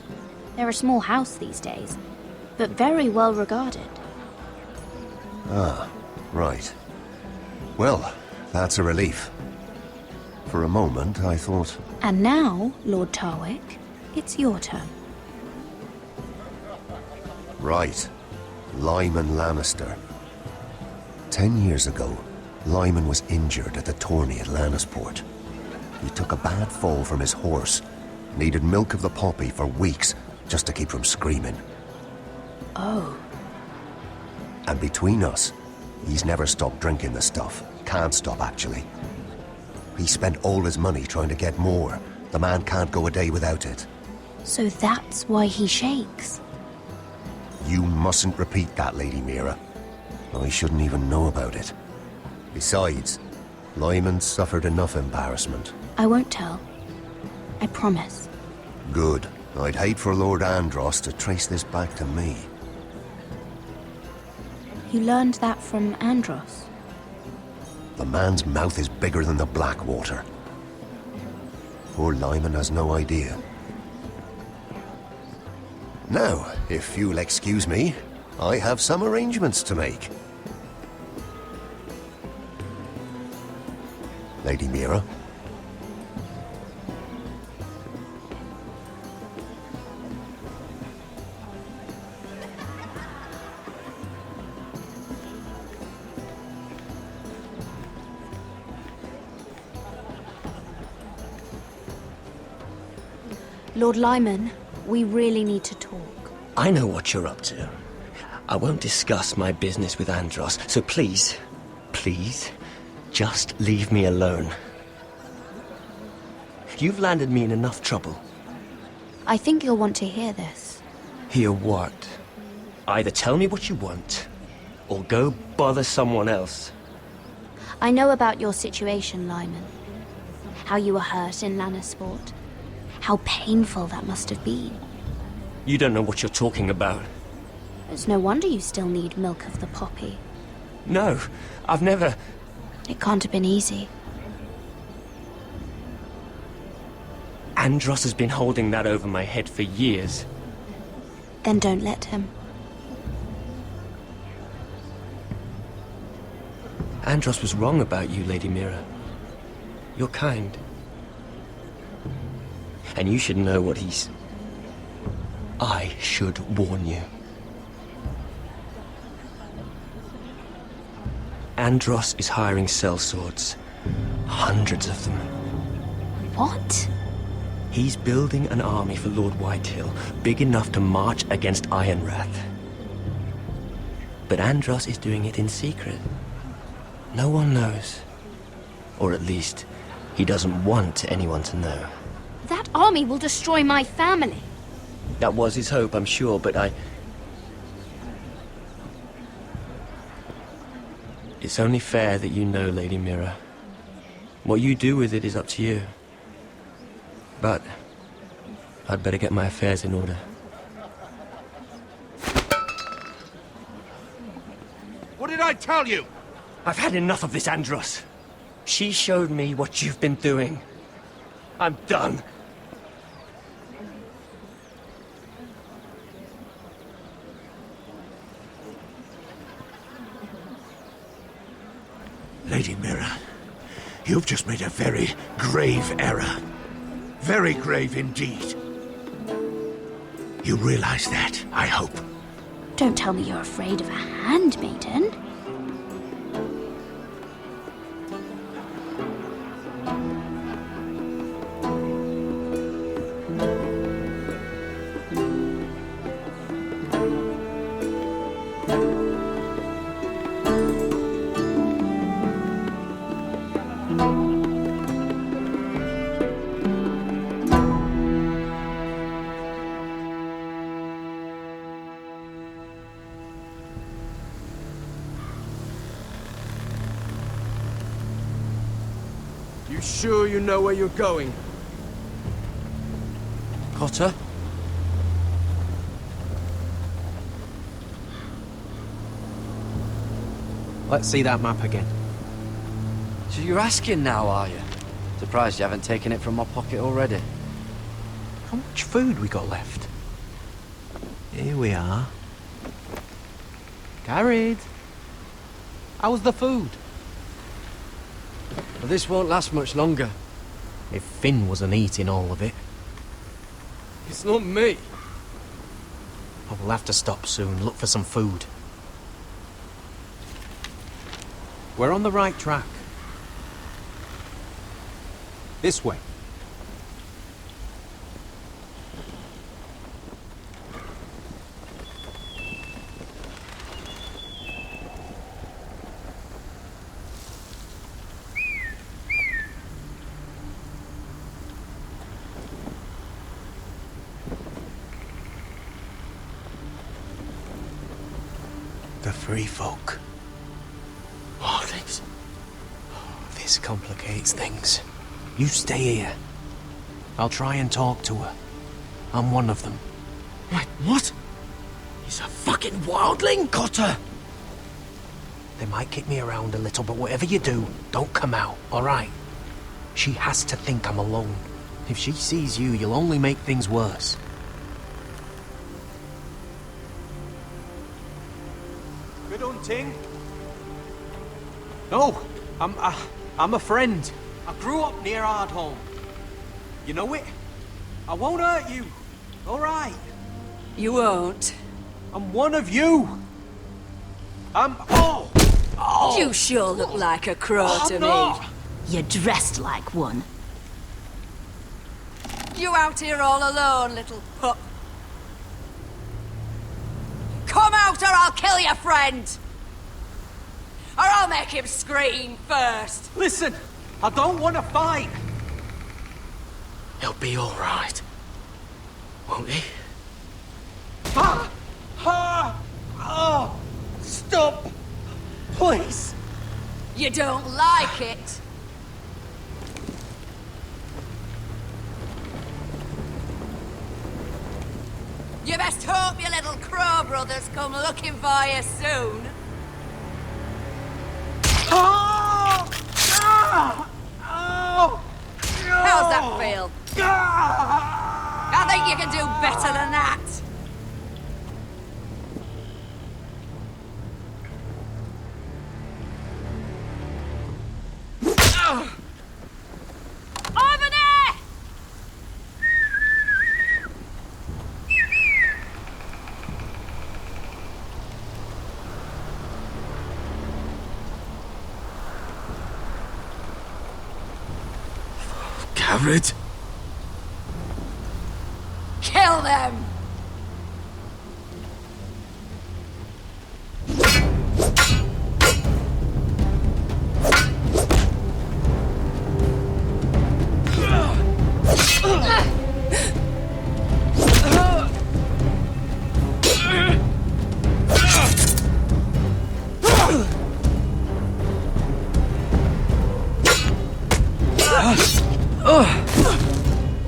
They're a small house these days, but very well regarded. Ah, right. Well, that's a relief. For a moment, I thought... And now, Lord Tarwick, it's your turn. Right. Lyman Lannister. 10 years ago, Lyman was injured at the tourney at Lannisport. He took a bad fall from his horse. Needed milk of the poppy for weeks, just to keep from screaming. Oh. And between us, he's never stopped drinking the stuff. Can't stop, actually. He spent all his money trying to get more. The man can't go a day without it. So that's why he shakes. You mustn't repeat that, Lady Mira. I shouldn't even know about it. Besides, Lyman suffered enough embarrassment. I won't tell. I promise. Good. I'd hate for Lord Andros to trace this back to me. You learned that from Andros? The man's mouth is bigger than the Blackwater. Poor Lyman has no idea. Now, if you'll excuse me, I have some arrangements to make. Lady Mira? Lord Lyman, we really need to talk. I know what you're up to. I won't discuss my business with Andros, so please, just leave me alone. You've landed me in enough trouble. I think you'll want to hear this. Hear what? Either tell me what you want, or go bother someone else. I know about your situation, Lyman. How you were hurt in Lannisport. How painful that must have been. You don't know what you're talking about. It's no wonder you still need milk of the poppy. No, I've never... It can't have been easy. Andros has been holding that over my head for years. Then don't let him. Andros was wrong about you, Lady Mira. You're kind. And you should know what he's... I should warn you. Andros is hiring sellswords. Hundreds of them. What? He's building an army for Lord Whitehill, big enough to march against Ironrath. But Andros is doing it in secret. No one knows. Or at least, he doesn't want anyone to know. That army will destroy my family. That was his hope, I'm sure, but It's only fair that you know, Lady Mira. What you do with it is up to you. But I'd better get my affairs in order. What did I tell you? I've had enough of this, Andros. She showed me what you've been doing. I'm done. Lady Mira, you've just made a very grave error. Very grave indeed. You realize that, I hope. Don't tell me you're afraid of a handmaiden. You sure you know where you're going? Potter? Let's see that map again. So you're asking now, are you? Surprised you haven't taken it from my pocket already. How much food we got left? Here we are. Carried. How's the food? Well, this won't last much longer. If Finn wasn't eating all of it. It's not me. I will have to stop soon, look for some food. We're on the right track. This way. The free folk. Oh, this complicates things. You stay here. I'll try and talk to her. I'm one of them. Wait, what? He's a fucking wildling? Cotter! They might kick me around a little, but whatever you do, don't come out, alright? She has to think I'm alone. If she sees you, you'll only make things worse. Good hunting. No, I'm a friend. I grew up near Ardholm. You know it? I won't hurt you. All right. You won't. I'm one of you. Oh! You sure look like a crow to me. You're dressed like one. You out here all alone, little pup? Come out or I'll kill your friend! Or I'll make him scream first! Listen, I don't want to fight. He'll be all right, won't he? Stop! Please! You don't like it? You best hope your little crow brothers come looking for you soon. How's that feel? I think you can do better than that. Over there! Garrett? Kill them!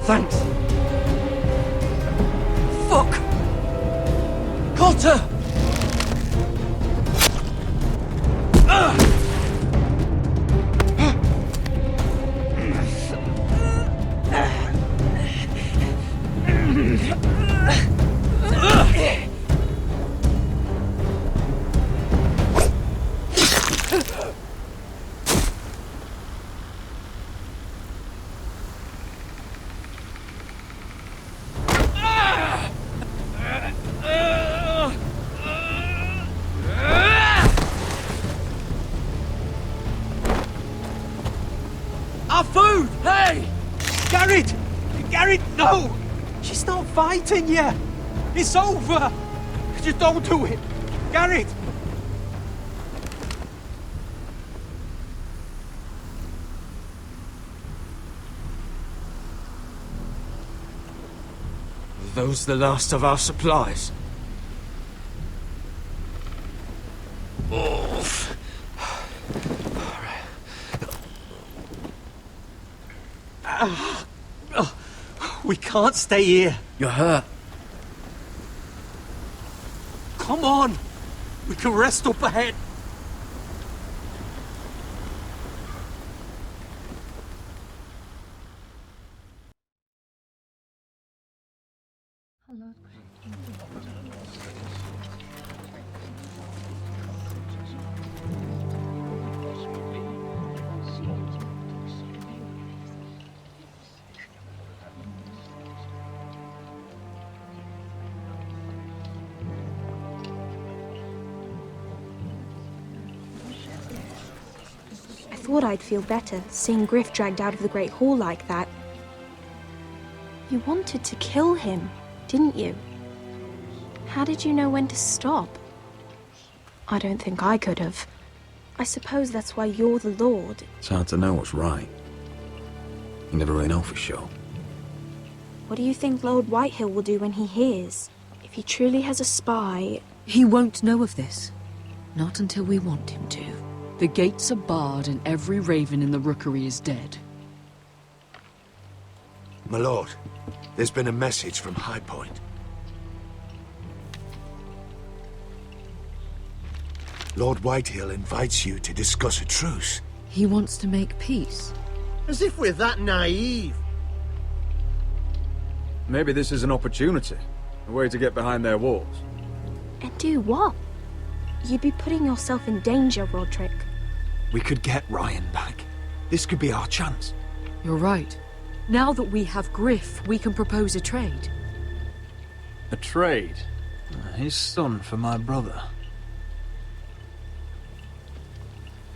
Thanks. Fuck! Cotter! Our food! Hey! Garrett! Garrett, no! She's not fighting you! It's over! Just don't do it! Garrett! Are those the last of our supplies? Oof. We can't stay here. You're hurt. Come on! We can rest up ahead. I thought I'd feel better seeing Griff dragged out of the Great Hall like that. You wanted to kill him, didn't you? How did you know when to stop? I don't think I could have. I suppose that's why you're the Lord. It's hard to know what's right. You never really know for sure. What do you think Lord Whitehill will do when he hears? If he truly has a spy... He won't know of this. Not until we want him to. The gates are barred and every raven in the rookery is dead. My lord, there's been a message from High Point. Lord Whitehill invites you to discuss a truce. He wants to make peace. As if we're that naive. Maybe this is an opportunity. A way to get behind their walls. And do what? You'd be putting yourself in danger, Roderick. We could get Ryan back. This could be our chance. You're right. Now that we have Griff, we can propose a trade. A trade? His son for my brother.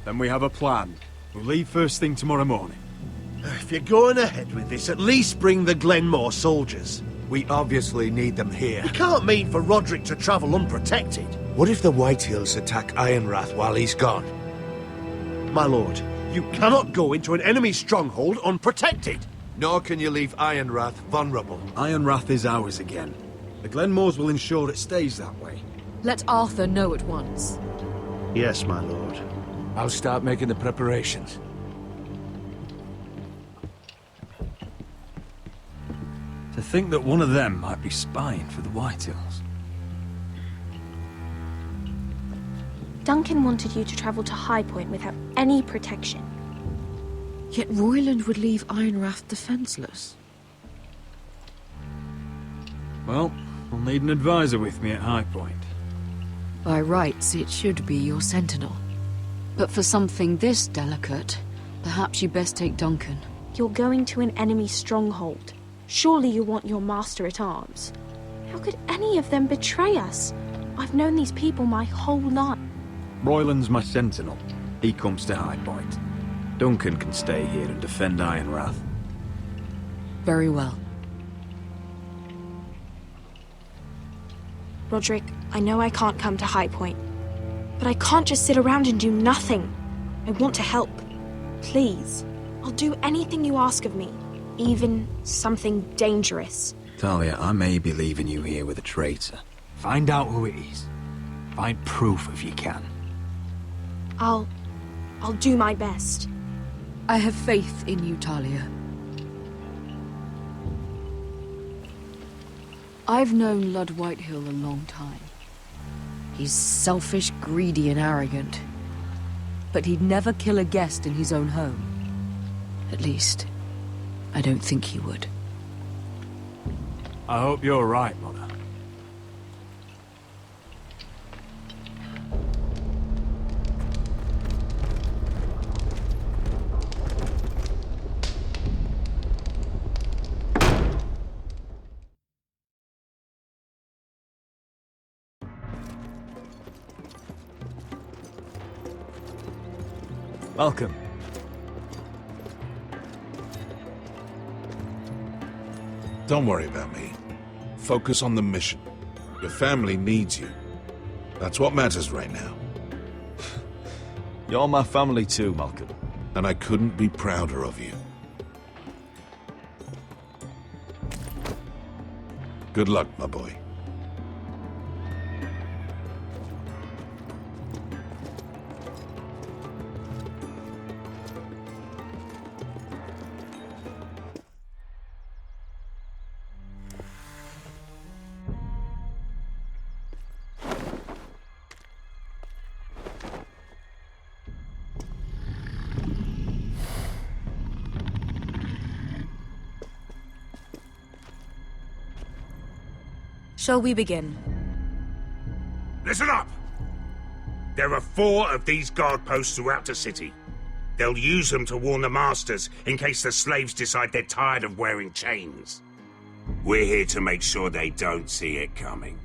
Then we have a plan. We'll leave first thing tomorrow morning. If you're going ahead with this, at least bring the Glenmore soldiers. We obviously need them here. It can't mean for Roderick to travel unprotected. What if the Whitehills attack Ironrath while he's gone? My lord, you cannot go into an enemy stronghold unprotected. Nor can you leave Ironrath vulnerable. Ironrath is ours again. The Glenmores will ensure it stays that way. Let Arthur know at once. Yes, my lord. I'll start making the preparations. To think that one of them might be spying for the Whitehills. Duncan wanted you to travel to High Point without any protection. Yet Royland would leave Ironrath defenseless. Well, I'll need an advisor with me at High Point. By rights, it should be your sentinel. But for something this delicate, perhaps you best take Duncan. You're going to an enemy stronghold. Surely you want your master-at-arms. How could any of them betray us? I've known these people my whole life. Royland's my sentinel. He comes to High Point. Duncan can stay here and defend Ironrath. Very well. Roderick, I know I can't come to High Point, but I can't just sit around and do nothing. I want to help. Please. I'll do anything you ask of me, even something dangerous. Talia, I may be leaving you here with a traitor. Find out who it is. Find proof if you can. I'll do my best. I have faith in you, Talia. I've known Lud Whitehill a long time. He's selfish, greedy, and arrogant. But he'd never kill a guest in his own home. At least, I don't think he would. I hope you're right, Mother. Welcome. Don't worry about me. Focus on the mission. Your family needs you. That's what matters right now. You're my family too, Malcolm. And I couldn't be prouder of you. Good luck, my boy. Shall we begin? Listen up! There are 4 of these guard posts throughout the city. They'll use them to warn the masters in case the slaves decide they're tired of wearing chains. We're here to make sure they don't see it coming.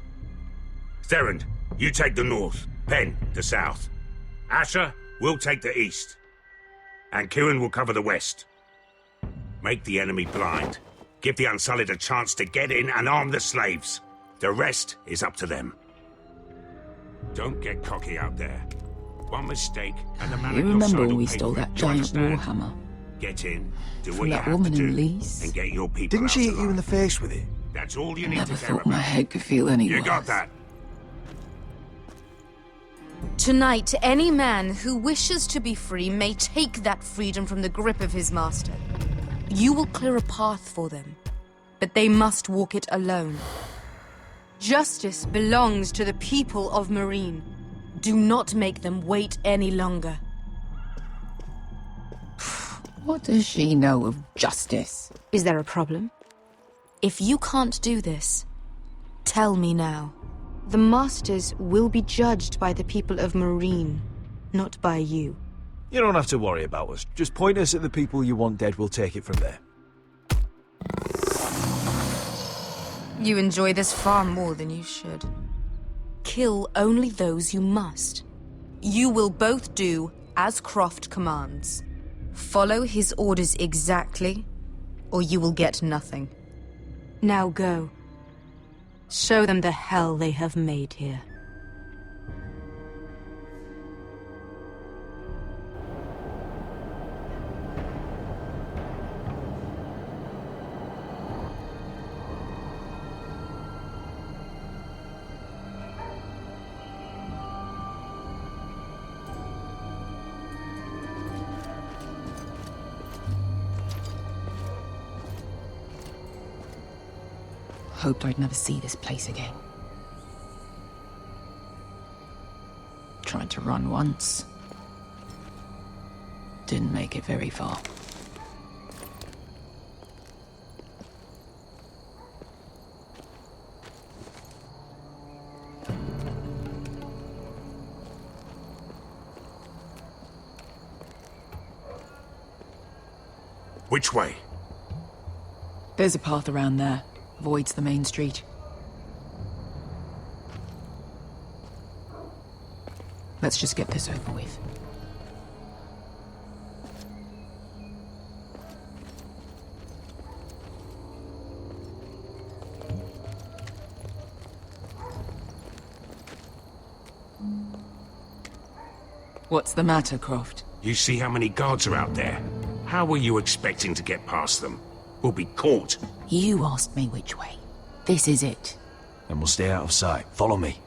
Therend, you take the north. Penn, the south. Asher, we'll take the east. And Kieran will cover the west. Make the enemy blind. Give the Unsullied a chance to get in and arm the slaves. The rest is up to them. Don't get cocky out there. One mistake, and the man You at your remember side when will we pay stole for it. that Do you giant understand? warhammer? Get in, do From what you that have woman to in do, Lease? and get your people Didn't out she hit alive. you in the face with it? That's all you need Never to care thought my about. head could feel any You got worse. that? Tonight, any man who wishes to be free may take that freedom from the grip of his master. You will clear a path for them, but they must walk it alone. Justice belongs to the people of Meereen. Do not make them wait any longer. What does she know of justice? Is there a problem? If you can't do this, tell me now. The Masters will be judged by the people of Meereen, not by you. You don't have to worry about us. Just point us at the people you want dead, we'll take it from there. You enjoy this far more than you should. Kill only those you must. You will both do as Croft commands. Follow his orders exactly, or you will get nothing. Now go. Show them the hell they have made here. Hoped I'd never see this place again. Tried to run once. Didn't make it very far. Which way? There's a path around there. Avoids the main street. Let's just get this over with. What's the matter, Croft? You see how many guards are out there? How were you expecting to get past them? We'll be caught. You asked me which way. This is it. Then we'll stay out of sight. Follow me.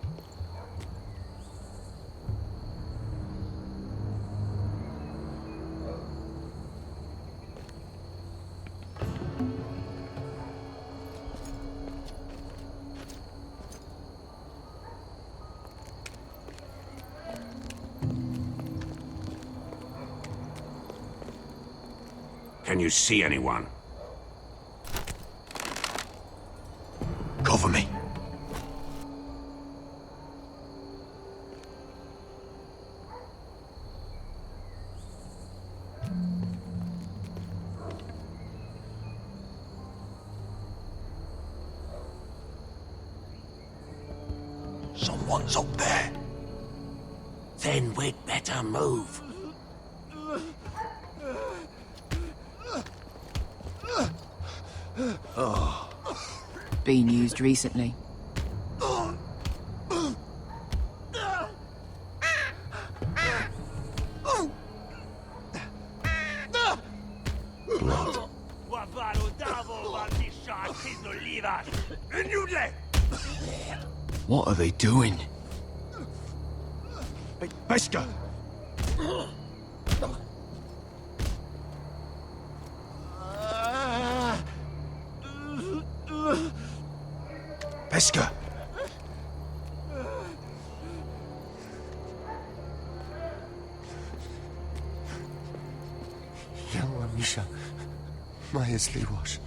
Can you see anyone? Cover me. Someone's up there. Then we'd better move. Oh. Been used recently. Blood. What are they doing? Hey, Pesca! Pesca! Yelwa Misha, Maya's Liwash.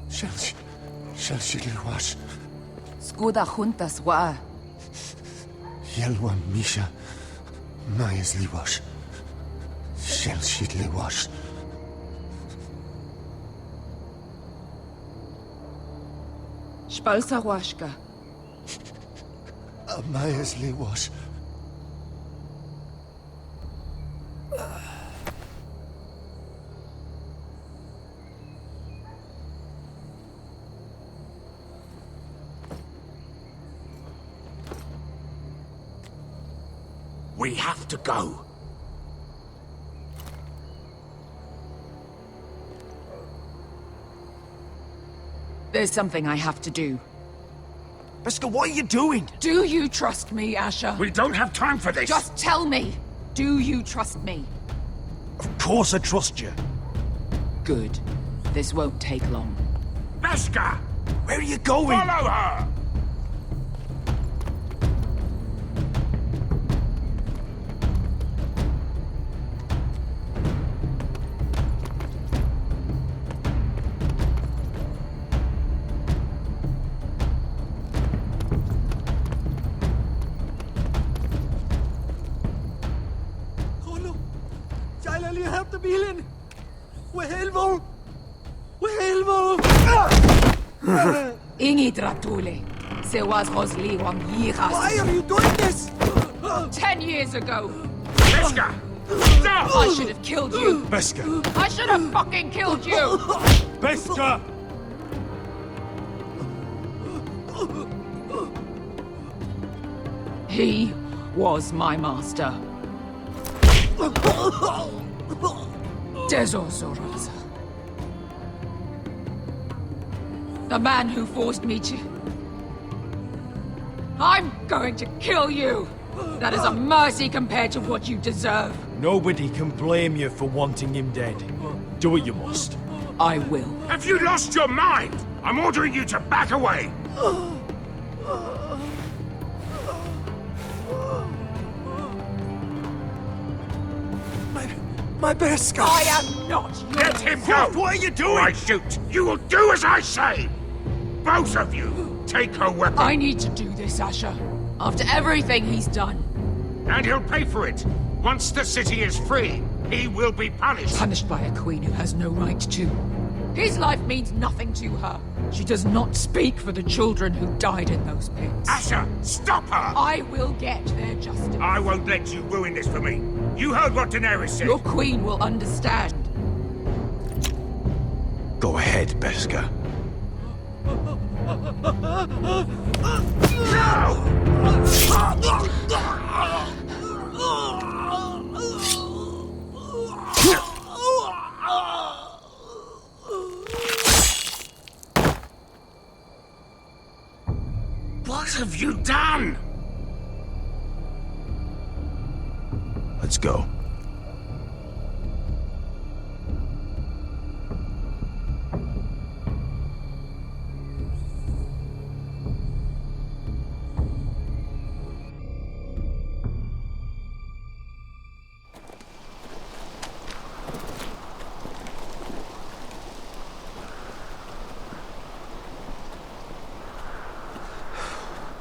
Shelshi Liwash. Skuda juntas wa. Yelwa Misha, Maya's Liwash. Shelshi Liwash. Spalsa washka. Maya's Liwash. We have to go. There's something I have to do. Beskha, what are you doing? Do you trust me, Asher? We don't have time for this! Just tell me. Do you trust me? Of course I trust you. Good. This won't take long. Beskha! Where are you going? Follow her! Ingi Dratule. Se was Rosli Wam Yiras. Why are you doing this? 10 years ago. Beskha! Stop! I should have killed you. Beskha! I should have fucking killed you. Beskha! He was my master. Dezozoraza. The man who forced me to... I'm going to kill you! That is a mercy compared to what you deserve. Nobody can blame you for wanting him dead. Do what you must. I will. Have you lost your mind? I'm ordering you to back away! My Beskha! I am not yours! Let him go! What are you doing? I shoot! You will do as I say! Both of you, take her weapon! I need to do this, Asher. After everything he's done. And he'll pay for it. Once the city is free, he will be punished. Punished by a queen who has no right to. His life means nothing to her. She does not speak for the children who died in those pits. Asher, stop her! I will get their justice. I won't let you ruin this for me. You heard what Daenerys said. Your queen will understand. Go ahead, Beskha. What have you done? Let's go.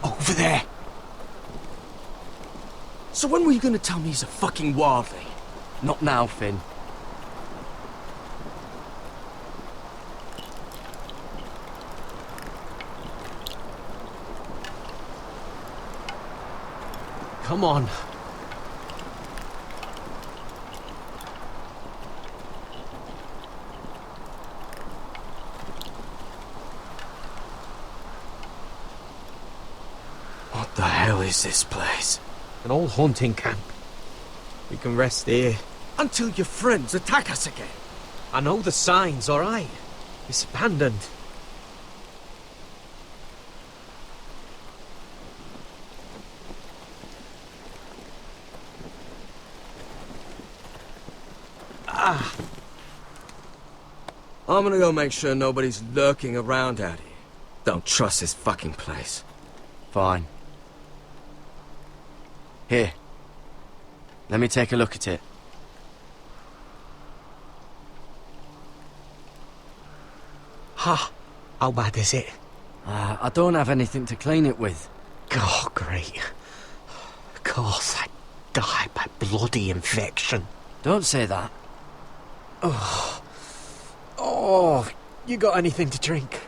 Over there. So when were you gonna tell me he's a fucking wildling? Not now, Finn. Come on. What the hell is this place? An old hunting camp. We can rest here. Until your friends attack us again. I know the signs, alright? It's abandoned. I'm gonna go make sure nobody's lurking around out here. Don't trust this fucking place. Fine. Here. Let me take a look at it. Ha! How bad is it? I don't have anything to clean it with. Oh, great. Of course, I died by bloody infection. Don't say that. Oh, you got anything to drink?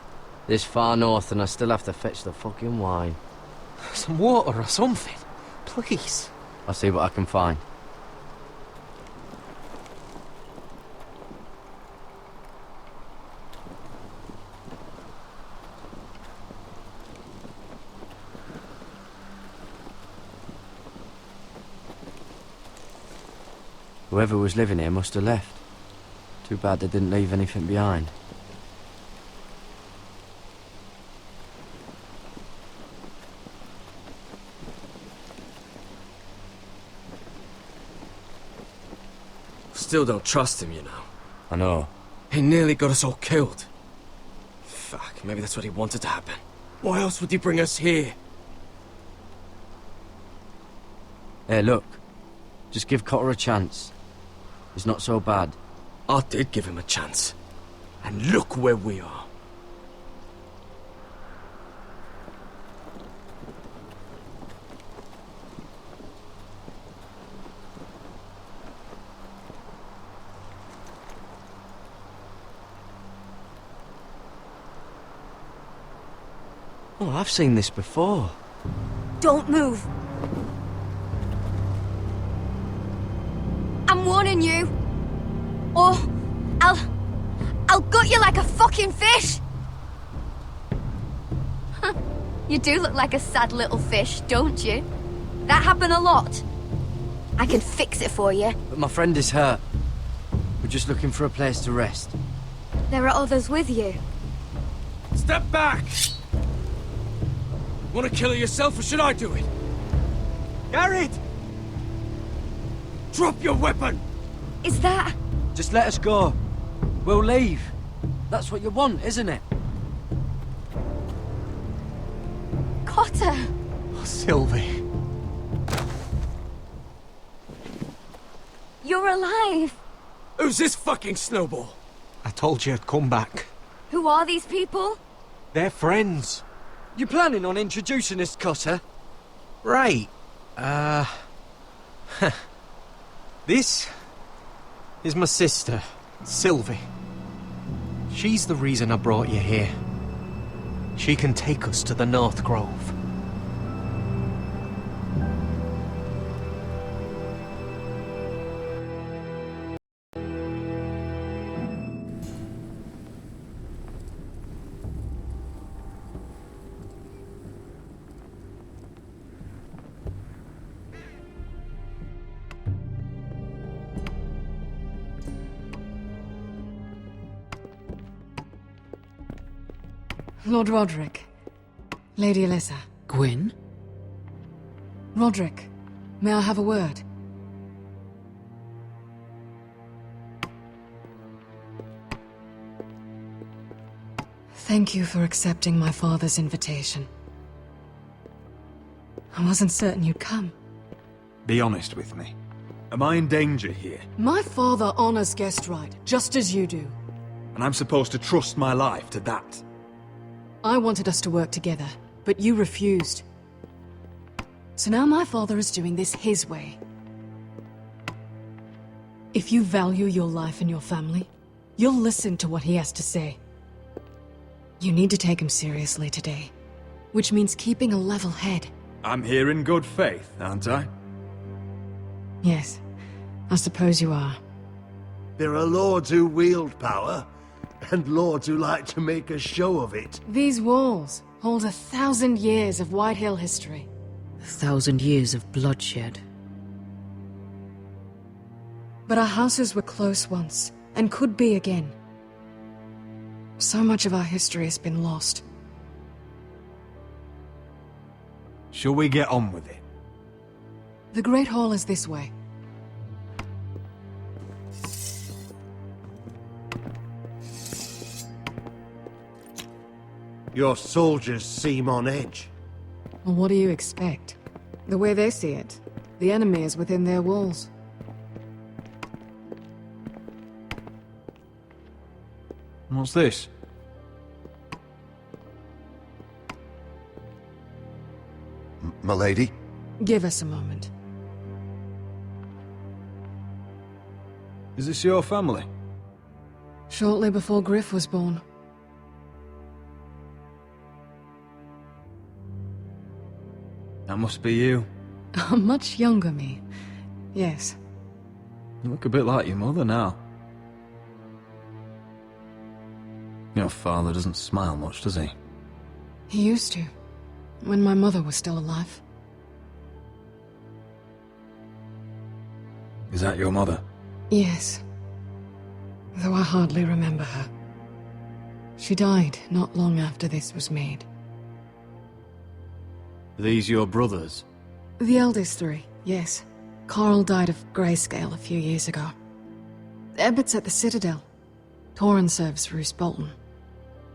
This far north and I still have to fetch the fucking wine. Some water or something, please. I'll see what I can find. Whoever was living here must have left. Too bad they didn't leave anything behind. still don't trust him, you know. I know. He nearly got us all killed. Fuck, maybe that's what he wanted to happen. Why else would he bring us here? Hey, look. Just give Cotter a chance. He's not so bad. I did give him a chance. And look where we are. Oh, I've seen this before. Don't move. I'm warning you. Or I'll gut you like a fucking fish. You do look like a sad little fish, don't you? That happened a lot. I can fix it for you. But my friend is hurt. We're just looking for a place to rest. There are others with you. Step back! Want to kill her yourself, or should I do it? Garrett! Drop your weapon! Is that... Just let us go. We'll leave. That's what you want, isn't it? Cotter! Oh, Sylvie. You're alive! Who's this fucking snowball? I told you I'd come back. Who are these people? They're friends. You planning on introducing us, Cotter? Right. This is my sister, Sylvie. She's the reason I brought you here. She can take us to the North Grove. Lord Roderick. Lady Alyssa. Gwyn? Roderick, may I have a word? Thank you for accepting my father's invitation. I wasn't certain you'd come. Be honest with me. Am I in danger here? My father honors guest right, just as you do. And I'm supposed to trust my life to that? I wanted us to work together, but you refused. So now my father is doing this his way. If you value your life and your family, you'll listen to what he has to say. You need to take him seriously today, which means keeping a level head. I'm here in good faith, aren't I? Yes, I suppose you are. There are lords who wield power, and lords who like to make a show of it. These walls hold 1,000 years of Whitehill history. 1,000 years of bloodshed. But our houses were close once, and could be again. So much of our history has been lost. Shall we get on with it? The Great Hall is this way. Your soldiers seem on edge. Well, what do you expect? The way they see it, the enemy is within their walls. What's this? M'lady? Give us a moment. Is this your family? Shortly before Griff was born. That must be you. A much younger me. Yes. You look a bit like your mother now. Your father doesn't smile much, does he? He used to, when my mother was still alive. Is that your mother? Yes. Though I hardly remember her. She died not long after this was made. Are these your brothers? The eldest three, yes. Carl died of grayscale a few years ago. Ebbett's at the Citadel. Torrhen serves Roose Bolton.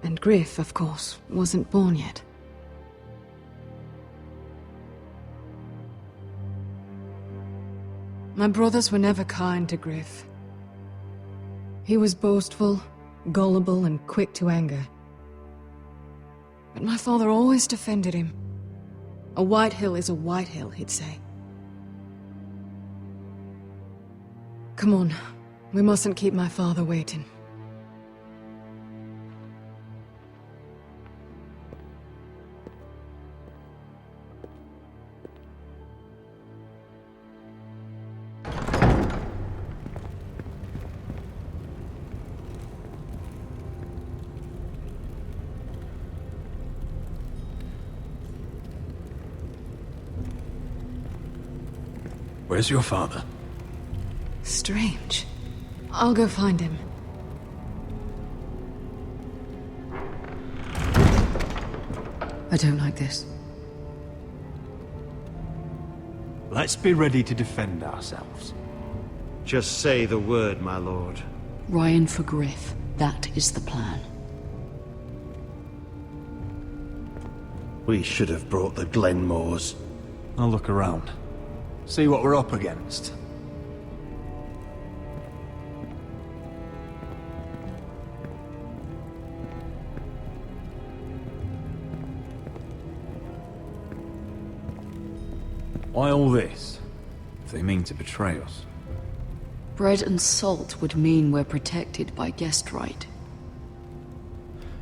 And Griff, of course, wasn't born yet. My brothers were never kind to Griff. He was boastful, gullible, and quick to anger. But my father always defended him. A White Hill is a White Hill, he'd say. Come on, we mustn't keep my father waiting. Where's your father? Strange. I'll go find him. I don't like this. Let's be ready to defend ourselves. Just say the word, my lord. Ryan for Griff. That is the plan. We should have brought the Glenmores. I'll look around. See what we're up against. Why all this? If they mean to betray us. Bread and salt would mean we're protected by guest right.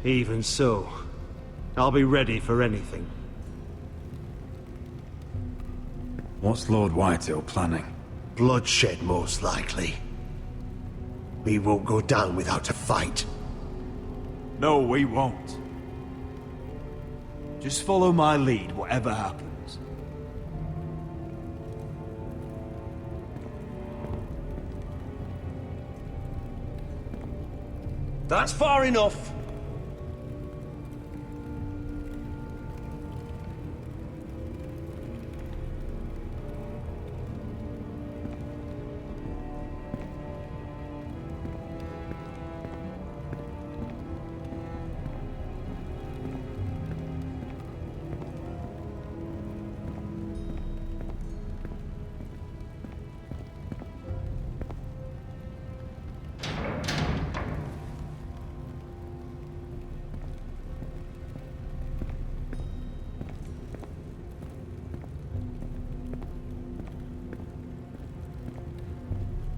Even so, I'll be ready for anything. What's Lord Whitehill planning? Bloodshed, most likely. We won't go down without a fight. No, we won't. Just follow my lead, whatever happens. That's far enough.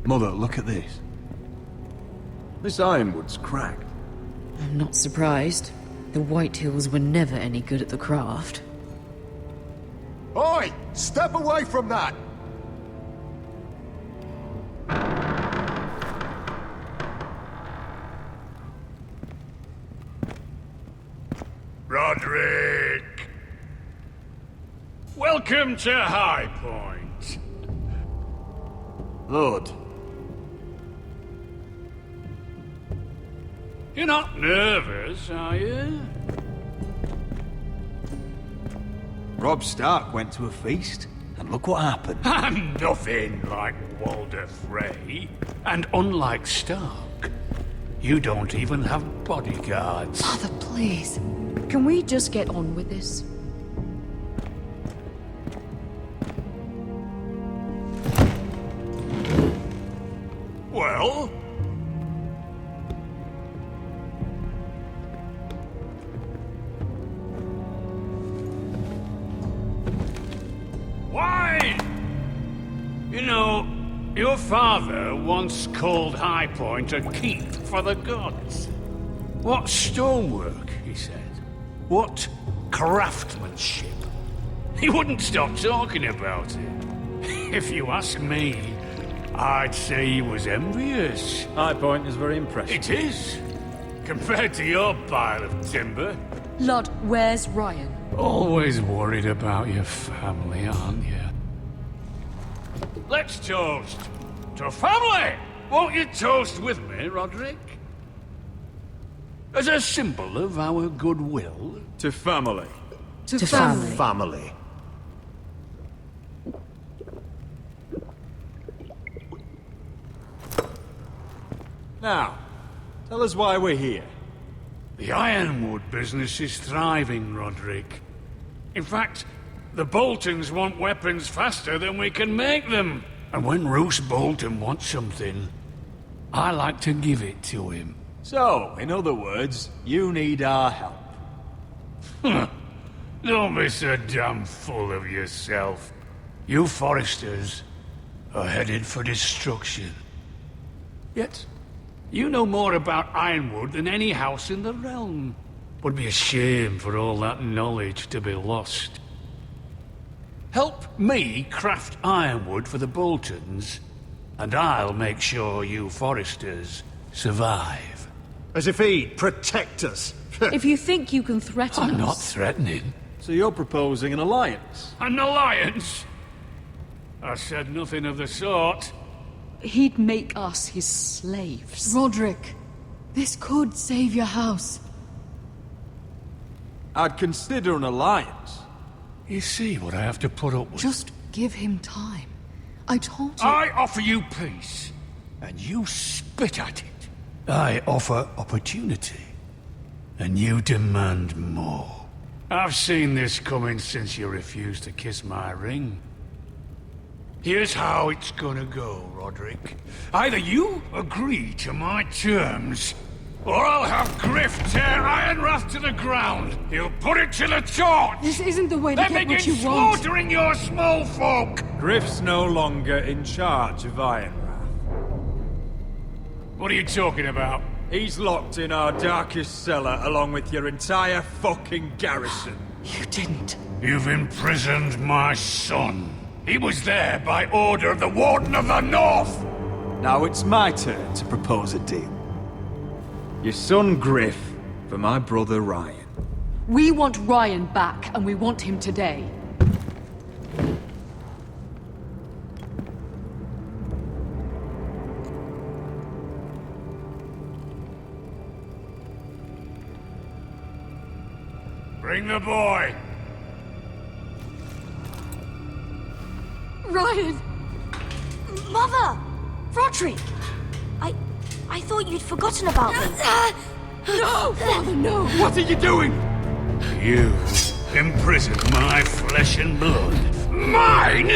Mother, look at this. This ironwood's cracked. I'm not surprised. The Whitehills were never any good at the craft. Oi! Step away from that! Roderick! Welcome to High Point. Lord. You're not nervous, are you? Robb Stark went to a feast, and look what happened. I'm nothing like Walder Frey. And unlike Stark, you don't even have bodyguards. Father, please. Can we just get on with this? Well? Why? You know, your father once called High Point a keep for the gods. What stonework, he said. What craftsmanship. He wouldn't stop talking about it. If you ask me, I'd say he was envious. High Point is very impressive. It is. Compared to your pile of timber. Lord, where's Ryan? Always worried about your family, aren't you? Let's toast to family! Won't you toast with me, Roderick? As a symbol of our goodwill. To family. To family. Family. Now, tell us why we're here. The ironwood business is thriving, Roderick. In fact, the Boltons want weapons faster than we can make them. And when Roose Bolton wants something, I like to give it to him. So, in other words, you need our help. Don't be so damn full of yourself. You Forresters are headed for destruction. Yet, you know more about Ironwood than any house in the realm. Would be a shame for all that knowledge to be lost. Help me craft ironwood for the Boltons, and I'll make sure you Forresters survive. As if he'd protect us. If you think you can threaten us... I'm not threatening. So you're proposing an alliance? An alliance? I said nothing of the sort. He'd make us his slaves. Roderick, this could save your house. I'd consider an alliance. You see what I have to put up with? Just give him time. I told you... I offer you peace, and you spit at it. I offer opportunity, and you demand more. I've seen this coming since you refused to kiss my ring. Here's how it's gonna go, Roderick. Either you agree to my terms, or I'll have Griff tear Ironrath to the ground. He'll put it to the torch. This isn't the way to get what you want. Then begin slaughtering your small folk. Griff's no longer in charge of Ironrath. What are you talking about? He's locked in our darkest cellar along with your entire fucking garrison. You didn't. You've imprisoned my son. He was there by order of the Warden of the North. Now it's my turn to propose a deal. Your son Griff for my brother Ryan. We want Ryan back, and we want him today. Bring the boy. Ryan! Mother! Roderick! I thought you'd forgotten about me. No! Father, no! What are you doing? You imprisoned my flesh and blood. Mine?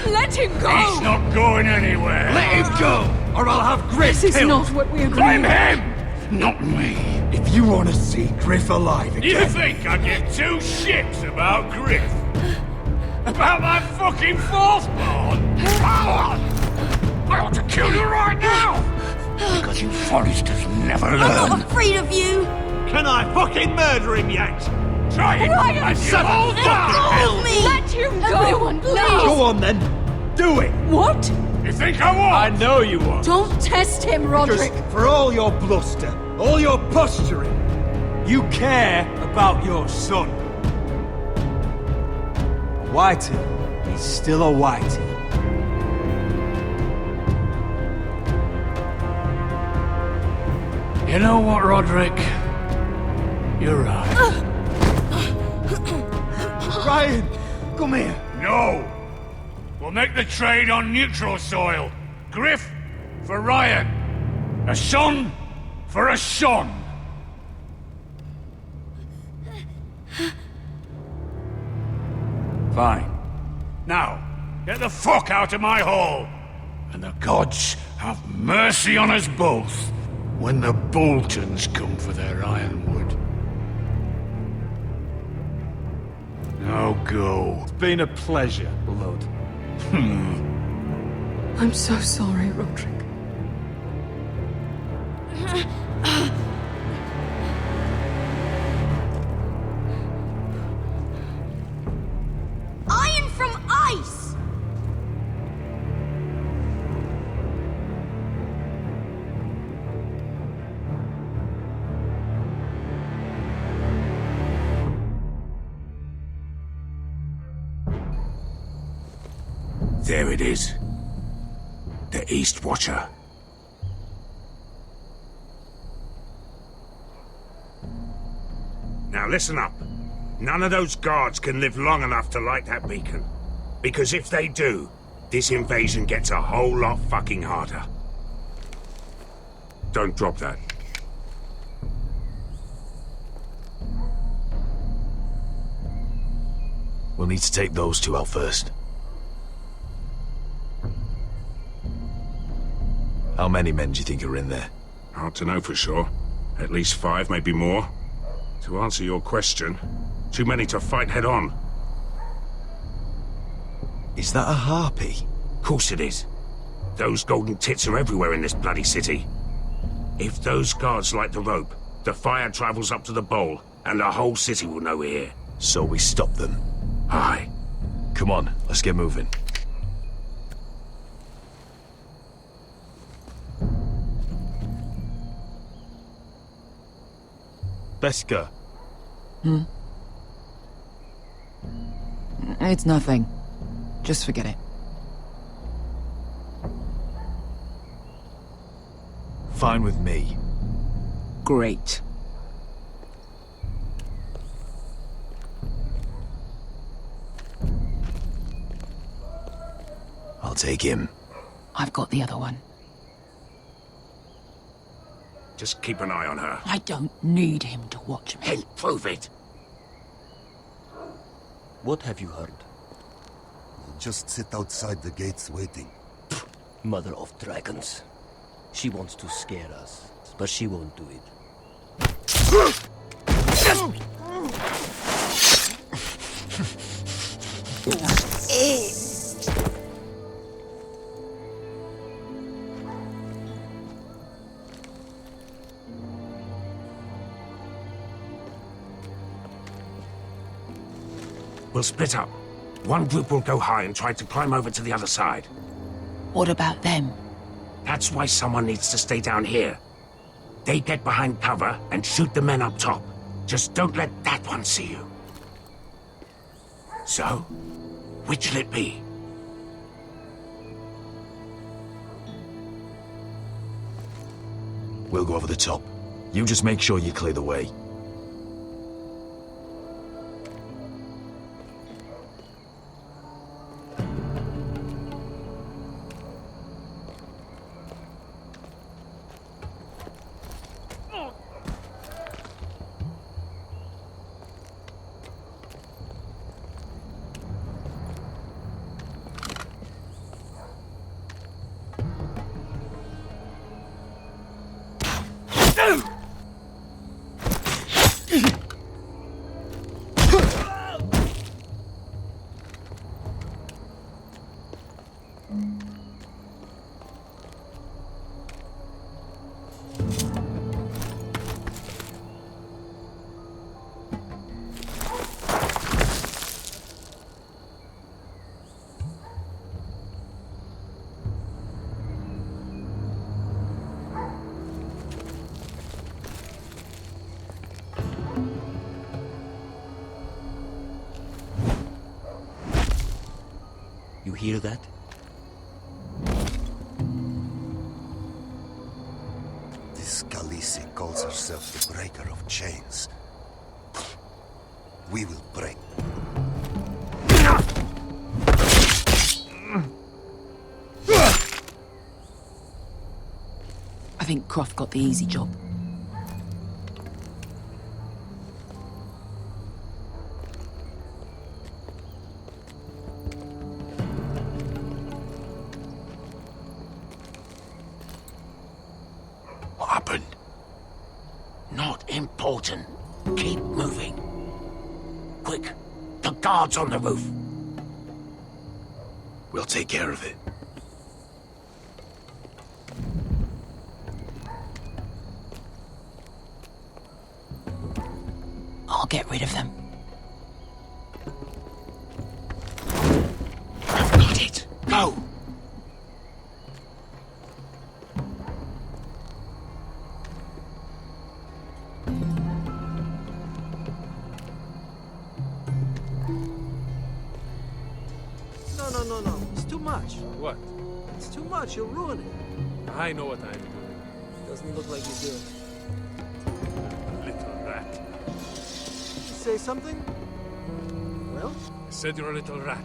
Let him go! He's not going anywhere. Let him go, or I'll have Griff This is killed. not what we agreed. Blame him, not me. If you want to see Griff alive again... You think I give two shits about Griff? About my fucking fourthborn? I ought to kill you right now! Because you Forresters never learn. I'm not afraid of you! Can I fucking murder him yet? Try it! Ryan, and you all die! me! Let him go! Everyone, please! Go on then. Do it. What? You think I won't? I know you won't. Don't test him, Roderick! Because for all your bluster, all your posturing, you care about your son. A Whitey is still a Whitey. You know what, Roderick? You're right. Ryan, come here. No! We'll make the trade on neutral soil. Griff for Ryan. A son for a son. Fine. Now, get the fuck out of my hall. And the gods have mercy on us both when the Boltons come for their ironwood. Now go. It's been a pleasure, Blood. I'm so sorry, Roderick. Iron from ice! There it is. The East Watcher. Now listen up. None of those guards can live long enough to light that beacon. Because if they do, this invasion gets a whole lot fucking harder. Don't drop that. We'll need to take those two out first. How many men do you think are in there? Hard to know for sure. At least 5, maybe more. To answer your question, too many to fight head on. Is that a harpy? Of course it is. Those golden tits are everywhere in this bloody city. If those guards light the rope, the fire travels up to the bowl, and the whole city will know we're here. So we stop them? Aye. Come on, let's get moving. Beska. It's nothing. Just forget it. Fine with me. Great. I'll take him. I've got the other one. Just keep an eye on her. I don't need him to watch me. Hey, prove it! What have you heard? Just sit outside the gates waiting. Mother of dragons. She wants to scare us, but she won't do it. We'll split up. One group will go high and try to climb over to the other side. What about them? That's why someone needs to stay down here. They get behind cover and shoot the men up top. Just don't let that one see you. So, which'll it be? We'll go over the top. You just make sure you clear the way. You hear that? This Khaleesi calls herself the Breaker of Chains. We will break. I think Croft got the easy job. What happened? Not important. Keep moving. Quick, the guards on the roof. We'll take care of it. I'll get rid of them. I've got it. Go! No. It's too much. What? It's too much. You'll ruin it. I know what I'm doing. Doesn't look like you do. Little rat. Say something? Well? I said you're a little rat.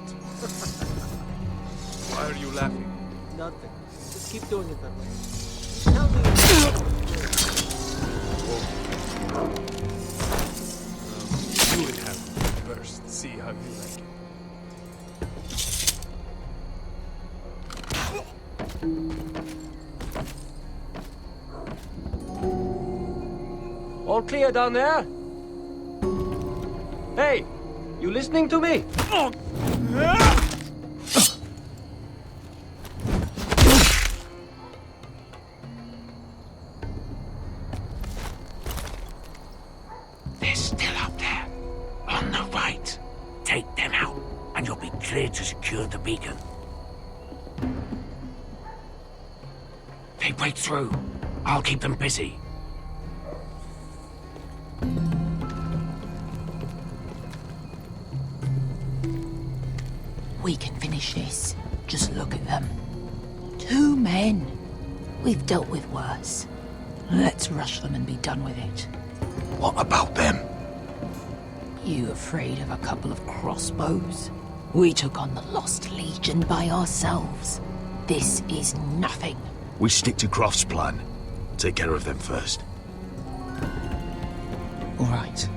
Why are you laughing? Nothing. Just keep doing it that way. Tell me. You would have to first see how you like it. All clear down there? Hey, you listening to me? They're still up there. On the right. Take them out, and you'll be clear to secure the beacon. They break through. I'll keep them busy. We can finish this. Just look at them. 2 men. We've dealt with worse. Let's rush them and be done with it. What about them? You afraid of a couple of crossbows? We took on the Lost Legion by ourselves. This is nothing. We stick to Croft's plan. Take care of them first. All right.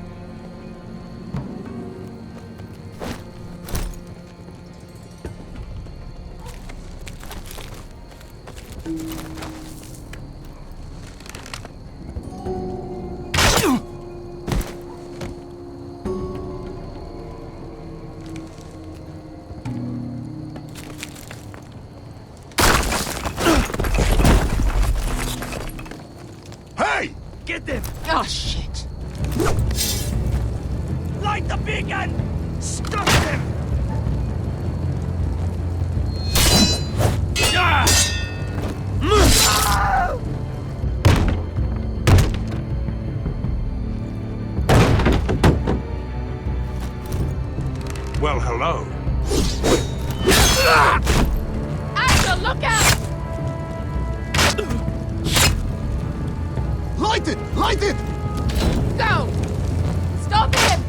Hey! Get them! Oh, shit. Light the beacon! Stop them! Ah! Well, hello. Asher, look out! Light it! Light it! Go! Stop him!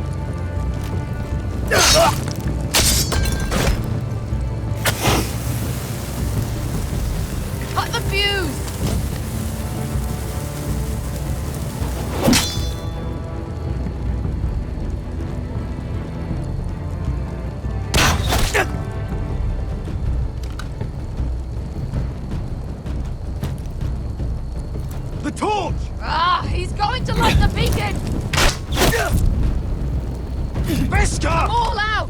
Cut the fuse! The torch! Ah, he's going to light the beacon! Beskar! I'm all out!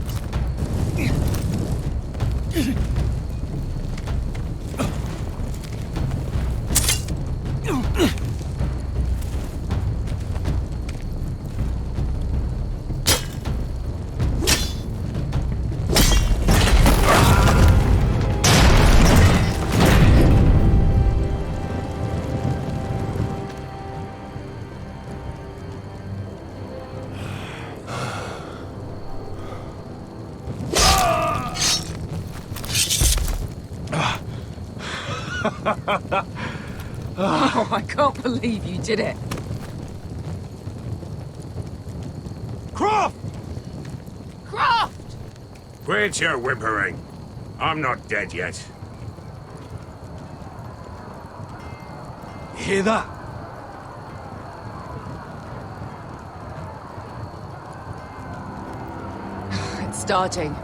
Oh, I can't believe you did it. Croft! Croft! Quit your whimpering. I'm not dead yet. You hear that? It's starting.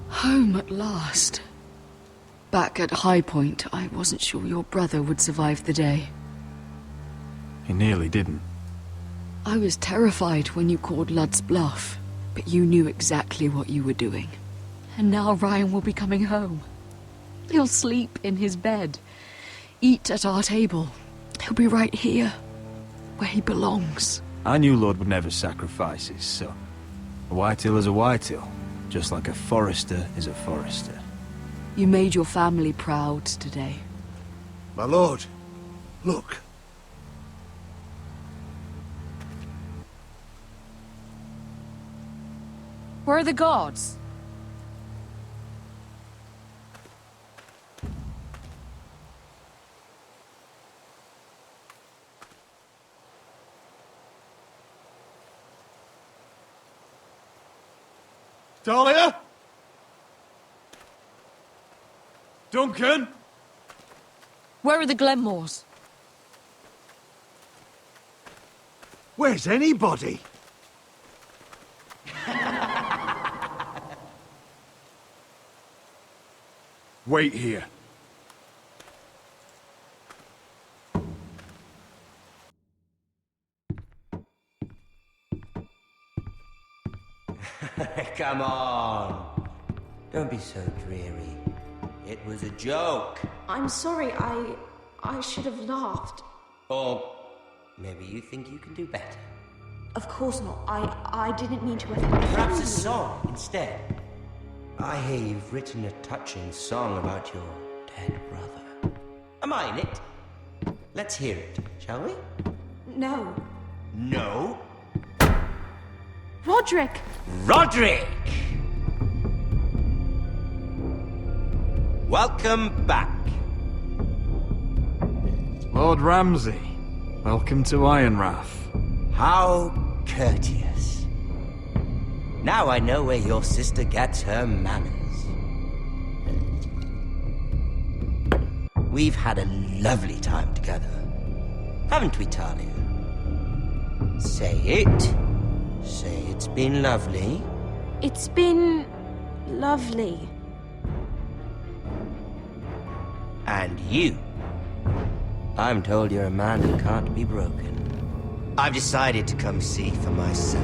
Home at last. Back at High Point, I wasn't sure your brother would survive the day. He nearly didn't. I was terrified when you called Ludd's bluff, but you knew exactly what you were doing. And now Ryan will be coming home. He'll sleep in his bed, eat at our table. He'll be right here, where he belongs. I knew Lord would never sacrifice his son. A Whitehill is a Whitehill, just like a Forrester is a Forrester. You made your family proud today. My lord, look. Where are the guards? Dahlia? Duncan? Where are the Glenmores? Where's anybody? Wait here. Come on. Don't be so dreary. It was a joke. I'm sorry, I should have laughed. Or maybe you think you can do better. Of course not. I didn't mean to offend Perhaps you. a song instead. I hear you've written a touching song about your dead brother. Am I in it? Let's hear it, shall we? No. No? Roderick! Roderick! Welcome back. Lord Ramsay, welcome to Ironrath. How courteous. Now I know where your sister gets her manners. We've had a lovely time together, haven't we, Talia? Say it. Say it's been lovely. It's been lovely. And you. I'm told you're a man who can't be broken. I've decided to come see for myself.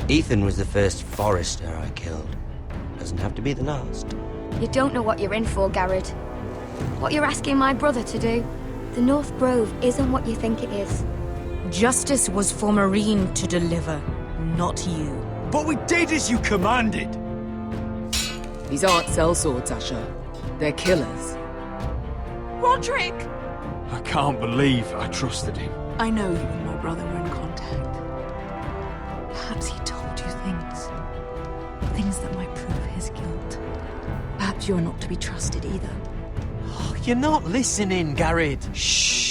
Ethan was the first Forrester I killed. Doesn't have to be the last. You don't know what you're in for, Garrett. What you're asking my brother to do. The North Grove isn't what you think it is. Justice was for Marine to deliver, not you. But we did as you commanded! These aren't sellswords, Asher. They're killers. Roderick! I can't believe I trusted him. I know you and my brother were in contact. Perhaps he told you things. Things that might prove his guilt. Perhaps you're not to be trusted either. You're not listening, Garrett. Shh.